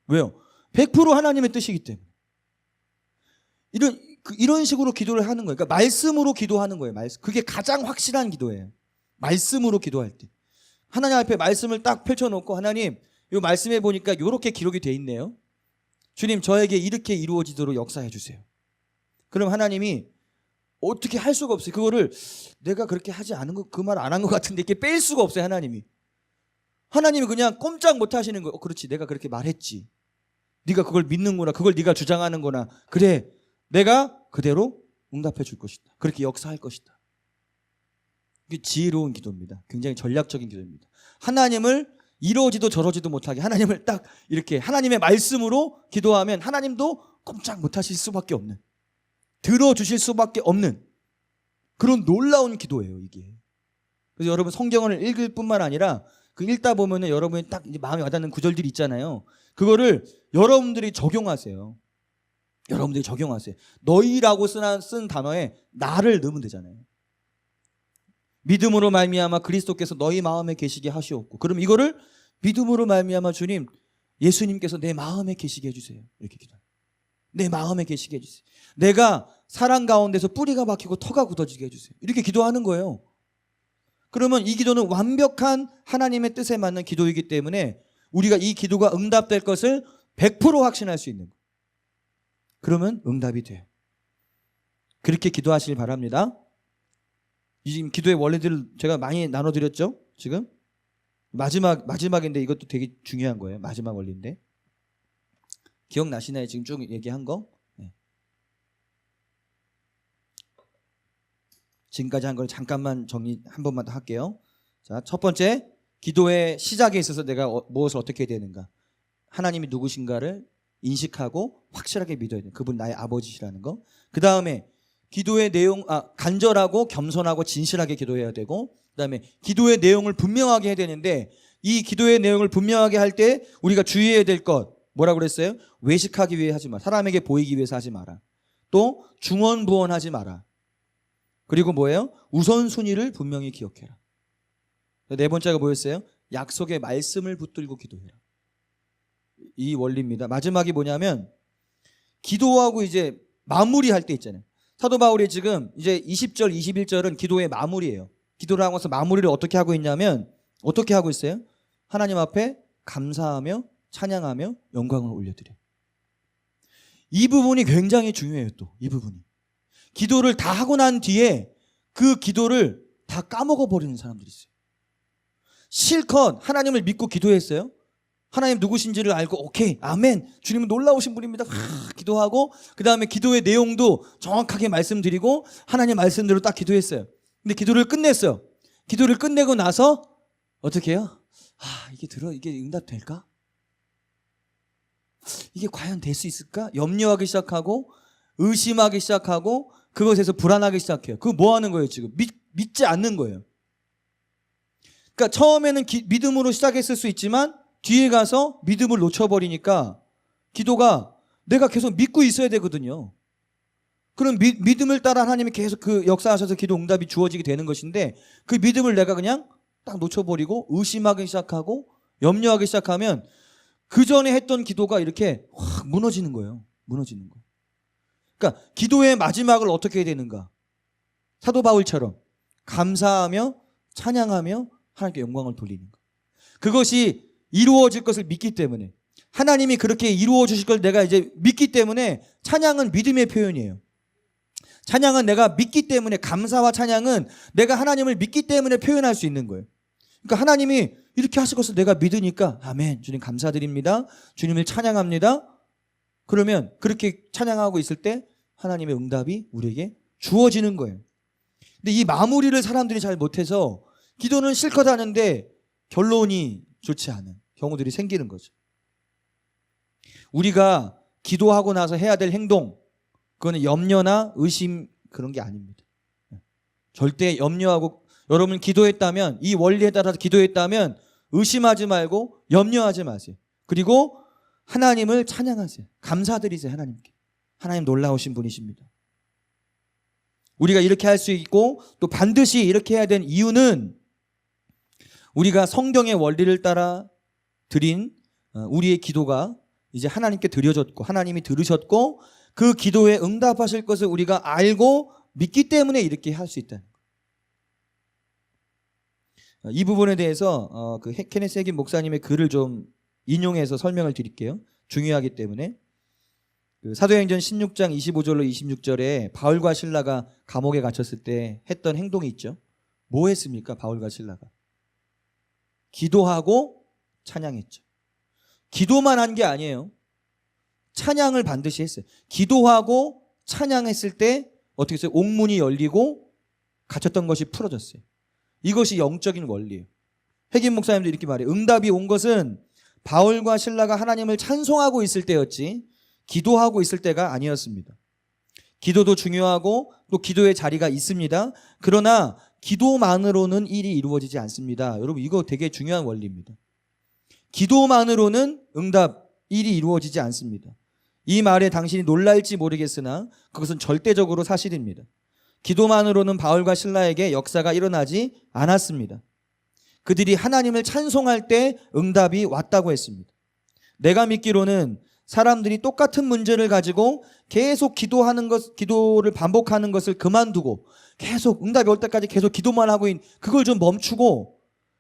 왜요? 100% 하나님의 뜻이기 때문에. 이런 식으로 기도를 하는 거예요. 그러니까 말씀으로 기도하는 거예요. 그게 가장 확실한 기도예요. 말씀으로 기도할 때. 하나님 앞에 말씀을 딱 펼쳐놓고, 하나님, 이 말씀에 보니까 이렇게 기록이 돼 있네요. 주님, 저에게 이렇게 이루어지도록 역사해 주세요. 그럼 하나님이 어떻게 할 수가 없어요. 그거를 내가 그렇게 하지 않은 거, 그 말 안 한 것 같은데 이렇게 뺄 수가 없어요. 하나님이. 하나님이 그냥 꼼짝 못 하시는 거예요. 그렇지, 내가 그렇게 말했지. 네가 그걸 믿는구나. 그걸 네가 주장하는구나. 그래, 내가 그대로 응답해 줄 것이다. 그렇게 역사할 것이다. 이게 지혜로운 기도입니다. 굉장히 전략적인 기도입니다. 하나님을 이러지도 저러지도 못하게 하나님을 딱 이렇게 하나님의 말씀으로 기도하면 하나님도 꼼짝 못 하실 수밖에 없는, 들어주실 수밖에 없는 그런 놀라운 기도예요, 이게. 그래서 여러분 성경을 읽을 뿐만 아니라 그 읽다 보면은 여러분이 딱 이제 마음에 와닿는 구절들이 있잖아요. 그거를 여러분들이 적용하세요. 여러분들이 적용하세요. 너희라고 쓴 단어에 나를 넣으면 되잖아요. 믿음으로 말미암아 그리스도께서 너희 마음에 계시게 하시옵고, 그럼 이거를 믿음으로 말미암아 주님, 예수님께서 내 마음에 계시게 해주세요. 이렇게 기도해요. 내 마음에 계시게 해주세요. 내가 사랑 가운데서 뿌리가 박히고 터가 굳어지게 해주세요. 이렇게 기도하는 거예요. 그러면 이 기도는 완벽한 하나님의 뜻에 맞는 기도이기 때문에 우리가 이 기도가 응답될 것을 100% 확신할 수 있는 거예요. 그러면 응답이 돼요. 그렇게 기도하시길 바랍니다. 지금 기도의 원리들을 제가 많이 나눠드렸죠? 지금 마지막인데 이것도 되게 중요한 거예요. 마지막 원리인데 기억나시나요? 지금 쭉 얘기한 거? 네. 지금까지 한 걸 잠깐만 정리 한 번만 더 할게요. 자, 첫 번째, 기도의 시작에 있어서 내가 무엇을 어떻게 해야 되는가? 하나님이 누구신가를 인식하고 확실하게 믿어야 돼요. 그분 나의 아버지시라는 거. 그 다음에 기도의 내용, 간절하고 겸손하고 진실하게 기도해야 되고, 그 다음에 기도의 내용을 분명하게 해야 되는데, 이 기도의 내용을 분명하게 할 때 우리가 주의해야 될 것, 뭐라고 그랬어요? 외식하기 위해 하지 마라. 사람에게 보이기 위해서 하지 마라. 또 중언부언하지 마라. 그리고 뭐예요? 우선순위를 분명히 기억해라. 네 번째가 뭐였어요? 약속의 말씀을 붙들고 기도해라. 이 원리입니다. 마지막이 뭐냐면, 기도하고 이제 마무리할 때 있잖아요. 사도 바울이 지금 이제 20절, 21절은 기도의 마무리예요. 기도를 하고서 마무리를 어떻게 하고 있냐면, 어떻게 하고 있어요? 하나님 앞에 감사하며 찬양하며 영광을 올려드려요. 이 부분이 굉장히 중요해요. 또 이 부분이 기도를 다 하고 난 뒤에 그 기도를 다 까먹어 버리는 사람들이 있어요. 실컷 하나님을 믿고 기도했어요. 하나님 누구신지를 알고 오케이 아멘, 주님은 놀라우신 분입니다, 기도하고, 그 다음에 기도의 내용도 정확하게 말씀드리고 하나님 말씀대로 딱 기도했어요. 근데 기도를 끝냈어요. 기도를 끝내고 나서 어떻게 해요? 이게 응답될까? 이게 과연 될 수 있을까? 염려하기 시작하고 의심하기 시작하고 그것에서 불안하기 시작해요. 그거 뭐 하는 거예요? 지금 믿지 않는 거예요. 그러니까 처음에는 믿음으로 시작했을 수 있지만 뒤에 가서 믿음을 놓쳐버리니까 기도가, 내가 계속 믿고 있어야 되거든요. 그럼 믿음을 따라 하나님이 계속 그 역사하셔서 기도 응답이 주어지게 되는 것인데, 그 믿음을 내가 그냥 딱 놓쳐버리고 의심하기 시작하고 염려하기 시작하면 그 전에 했던 기도가 이렇게 확 무너지는 거예요. 무너지는 거예요. 그러니까 기도의 마지막을 어떻게 해야 되는가? 사도 바울처럼 감사하며 찬양하며 하나님께 영광을 돌리는 거. 그것이 이루어질 것을 믿기 때문에, 하나님이 그렇게 이루어 주실 걸 내가 이제 믿기 때문에, 찬양은 믿음의 표현이에요. 찬양은 내가 믿기 때문에, 감사와 찬양은 내가 하나님을 믿기 때문에 표현할 수 있는 거예요. 그러니까 하나님이 이렇게 하실 것을 내가 믿으니까 아멘, 주님 감사드립니다, 주님을 찬양합니다. 그러면 그렇게 찬양하고 있을 때 하나님의 응답이 우리에게 주어지는 거예요. 근데 이 마무리를 사람들이 잘 못해서 기도는 실컷 하는데 결론이 좋지 않은 경우들이 생기는 거죠. 우리가 기도하고 나서 해야 될 행동, 그거는 염려나 의심 그런 게 아닙니다. 절대 염려하고, 여러분 기도했다면, 이 원리에 따라서 기도했다면 의심하지 말고 염려하지 마세요. 그리고 하나님을 찬양하세요. 감사드리세요. 하나님께. 하나님 놀라우신 분이십니다. 우리가 이렇게 할 수 있고 또 반드시 이렇게 해야 되는 이유는, 우리가 성경의 원리를 따라 드린 우리의 기도가 이제 하나님께 드려졌고 하나님이 들으셨고 그 기도에 응답하실 것을 우리가 알고 믿기 때문에 이렇게 할 수 있다는 거예요. 이 부분에 대해서 그 케네스 해긴 목사님의 글을 좀 인용해서 설명을 드릴게요. 중요하기 때문에. 그 사도행전 16장 25절로 26절에 바울과 실라가 감옥에 갇혔을 때 했던 행동이 있죠. 뭐 했습니까? 바울과 실라가 기도하고 찬양했죠. 기도만 한 게 아니에요. 찬양을 반드시 했어요. 기도하고 찬양했을 때 어떻게 했어요? 옥문이 열리고 갇혔던 것이 풀어졌어요. 이것이 영적인 원리예요. 핵임 목사님도 이렇게 말해요. 응답이 온 것은 바울과 실라가 하나님을 찬송하고 있을 때였지 기도하고 있을 때가 아니었습니다. 기도도 중요하고 또 기도의 자리가 있습니다. 그러나 기도만으로는 일이 이루어지지 않습니다. 여러분 이거 되게 중요한 원리입니다. 기도만으로는 응답, 일이 이루어지지 않습니다. 이 말에 당신이 놀랄지 모르겠으나 그것은 절대적으로 사실입니다. 기도만으로는 바울과 실라에게 역사가 일어나지 않았습니다. 그들이 하나님을 찬송할 때 응답이 왔다고 했습니다. 내가 믿기로는 사람들이 똑같은 문제를 가지고 계속 기도를 반복하는 것을 그만두고 계속 응답이 올 때까지 계속 기도만 하고 그걸 좀 멈추고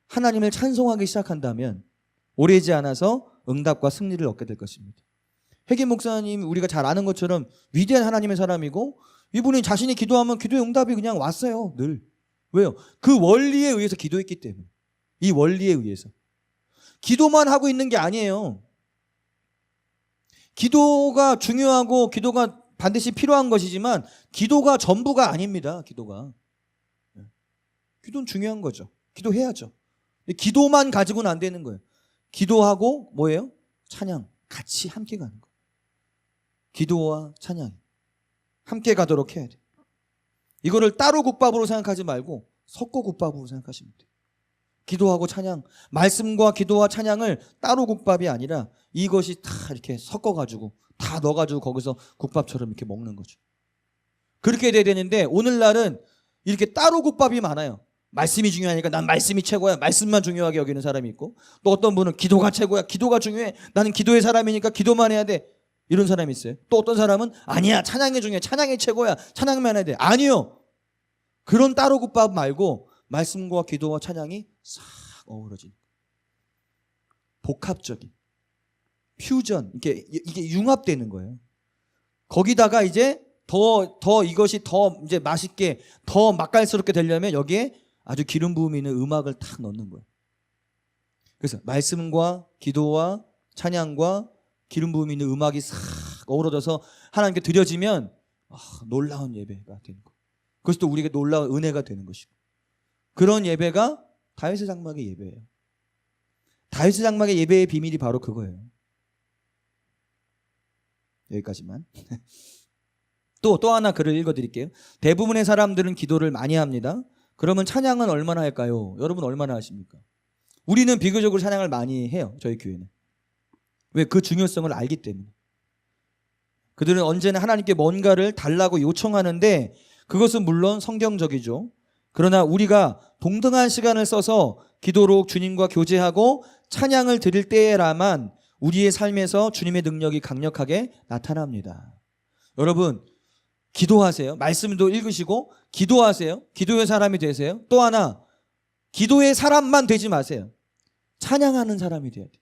하나님을 찬송하기 시작한다면 오래지 않아서 응답과 승리를 얻게 될 것입니다. 핵임 목사님 우리가 잘 아는 것처럼 위대한 하나님의 사람이고 이분이 자신이 기도하면 기도의 응답이 그냥 왔어요. 늘. 왜요? 그 원리에 의해서 기도했기 때문에. 이 원리에 의해서. 기도만 하고 있는 게 아니에요. 기도가 중요하고 기도가 반드시 필요한 것이지만 기도가 전부가 아닙니다. 기도는 중요한 거죠. 기도해야죠. 기도만 가지고는 안 되는 거예요. 기도하고 뭐예요? 찬양. 같이 함께 가는 거예요. 기도와 찬양이 함께 가도록 해야 돼요. 이거를 따로 국밥으로 생각하지 말고 섞어 국밥으로 생각하시면 돼요. 기도하고 찬양, 말씀과 기도와 찬양을 따로 국밥이 아니라 이것이 다 이렇게 섞어가지고 다 넣어가지고 거기서 국밥처럼 이렇게 먹는 거죠. 그렇게 돼야 되는데 오늘날은 이렇게 따로 국밥이 많아요. 말씀이 중요하니까 난 말씀이 최고야. 말씀만 중요하게 여기는 사람이 있고 또 어떤 분은 기도가 최고야. 기도가 중요해. 나는 기도의 사람이니까 기도만 해야 돼. 이런 사람이 있어요. 또 어떤 사람은 아니야. 찬양이 중요해. 찬양이 최고야. 찬양만 해야 돼. 아니요. 그런 따로 국밥 말고 말씀과 기도와 찬양이 싹 어우러진 복합적인 퓨전 이게 융합되는 거예요. 거기다가 이제 더 이것이 더 이제 맛있게 더 맛깔스럽게 되려면 여기에 아주 기름 부음이 있는 음악을 탁 넣는 거예요. 그래서 말씀과 기도와 찬양과 기름 부음이 있는 음악이 싹 어우러져서 하나님께 드려지면 놀라운 예배가 되는 거예요. 그것이 또 우리에게 놀라운 은혜가 되는 것이고 그런 예배가 다윗의 장막의 예배예요. 다윗의 장막의 예배의 비밀이 바로 그거예요. 여기까지만. 또 하나 글을 읽어드릴게요. 대부분의 사람들은 기도를 많이 합니다. 그러면 찬양은 얼마나 할까요? 여러분 얼마나 하십니까? 우리는 비교적으로 찬양을 많이 해요. 저희 교회는. 왜? 그 중요성을 알기 때문에. 그들은 언제나 하나님께 뭔가를 달라고 요청하는데 그것은 물론 성경적이죠. 그러나 우리가 동등한 시간을 써서 기도로 주님과 교제하고 찬양을 드릴 때에라만 우리의 삶에서 주님의 능력이 강력하게 나타납니다. 여러분 기도하세요. 말씀도 읽으시고 기도하세요. 기도의 사람이 되세요. 또 하나 기도의 사람만 되지 마세요. 찬양하는 사람이 돼야 돼요.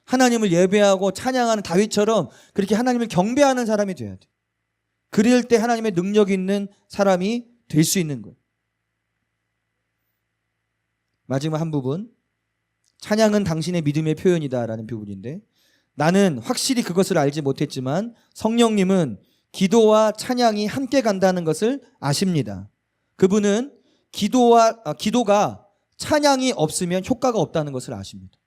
하나님을 예배하고 찬양하는 다윗처럼 그렇게 하나님을 경배하는 사람이 돼야 돼요. 그럴 때 하나님의 능력이 있는 사람이 될 수 있는 거예요. 마지막 한 부분, 찬양은 당신의 믿음의 표현이다라는 부분인데 나는 확실히 그것을 알지 못했지만 성령님은 기도와 찬양이 함께 간다는 것을 아십니다. 그분은 기도가 찬양이 없으면 효과가 없다는 것을 아십니다.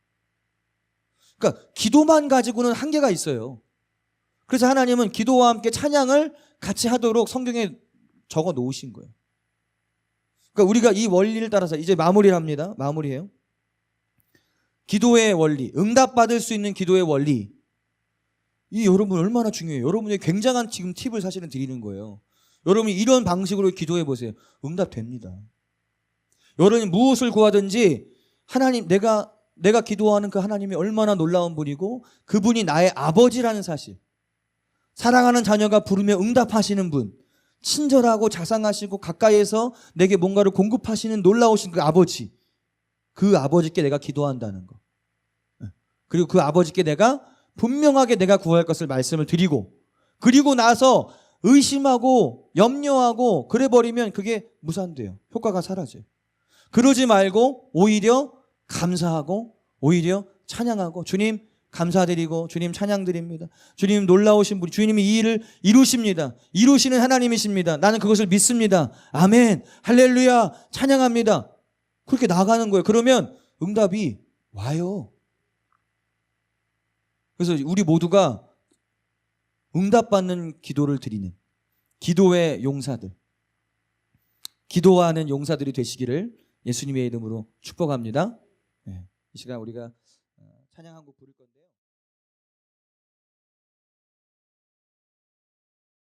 그러니까 기도만 가지고는 한계가 있어요. 그래서 하나님은 기도와 함께 찬양을 같이 하도록 성경에 적어 놓으신 거예요. 그러니까 우리가 이 원리를 따라서 이제 마무리를 합니다. 마무리해요. 기도의 원리, 응답받을 수 있는 기도의 원리. 이 여러분 얼마나 중요해요. 여러분의 굉장한 지금 팁을 사실은 드리는 거예요. 여러분이 이런 방식으로 기도해 보세요. 응답됩니다. 여러분이 무엇을 구하든지 하나님 내가 기도하는 그 하나님이 얼마나 놀라운 분이고 그분이 나의 아버지라는 사실. 사랑하는 자녀가 부르며 응답하시는 분. 친절하고 자상하시고 가까이에서 내게 뭔가를 공급하시는 놀라우신 그 아버지. 그 아버지께 내가 기도한다는 거. 그리고 그 아버지께 내가 분명하게 내가 구할 것을 말씀을 드리고 그리고 나서 의심하고 염려하고 그래버리면 그게 무산돼요. 효과가 사라져요. 그러지 말고 오히려 감사하고 오히려 찬양하고 주님 감사드리고 주님 찬양드립니다. 주님 놀라우신 분, 주님이 이 일을 이루십니다. 이루시는 하나님이십니다. 나는 그것을 믿습니다. 아멘, 할렐루야, 찬양합니다. 그렇게 나가는 거예요. 그러면 응답이 와요. 그래서 우리 모두가 응답받는 기도를 드리는 기도의 용사들, 기도하는 용사들이 되시기를 예수님의 이름으로 축복합니다. 이 시간 우리가 찬양 한 곡 부를 건데요.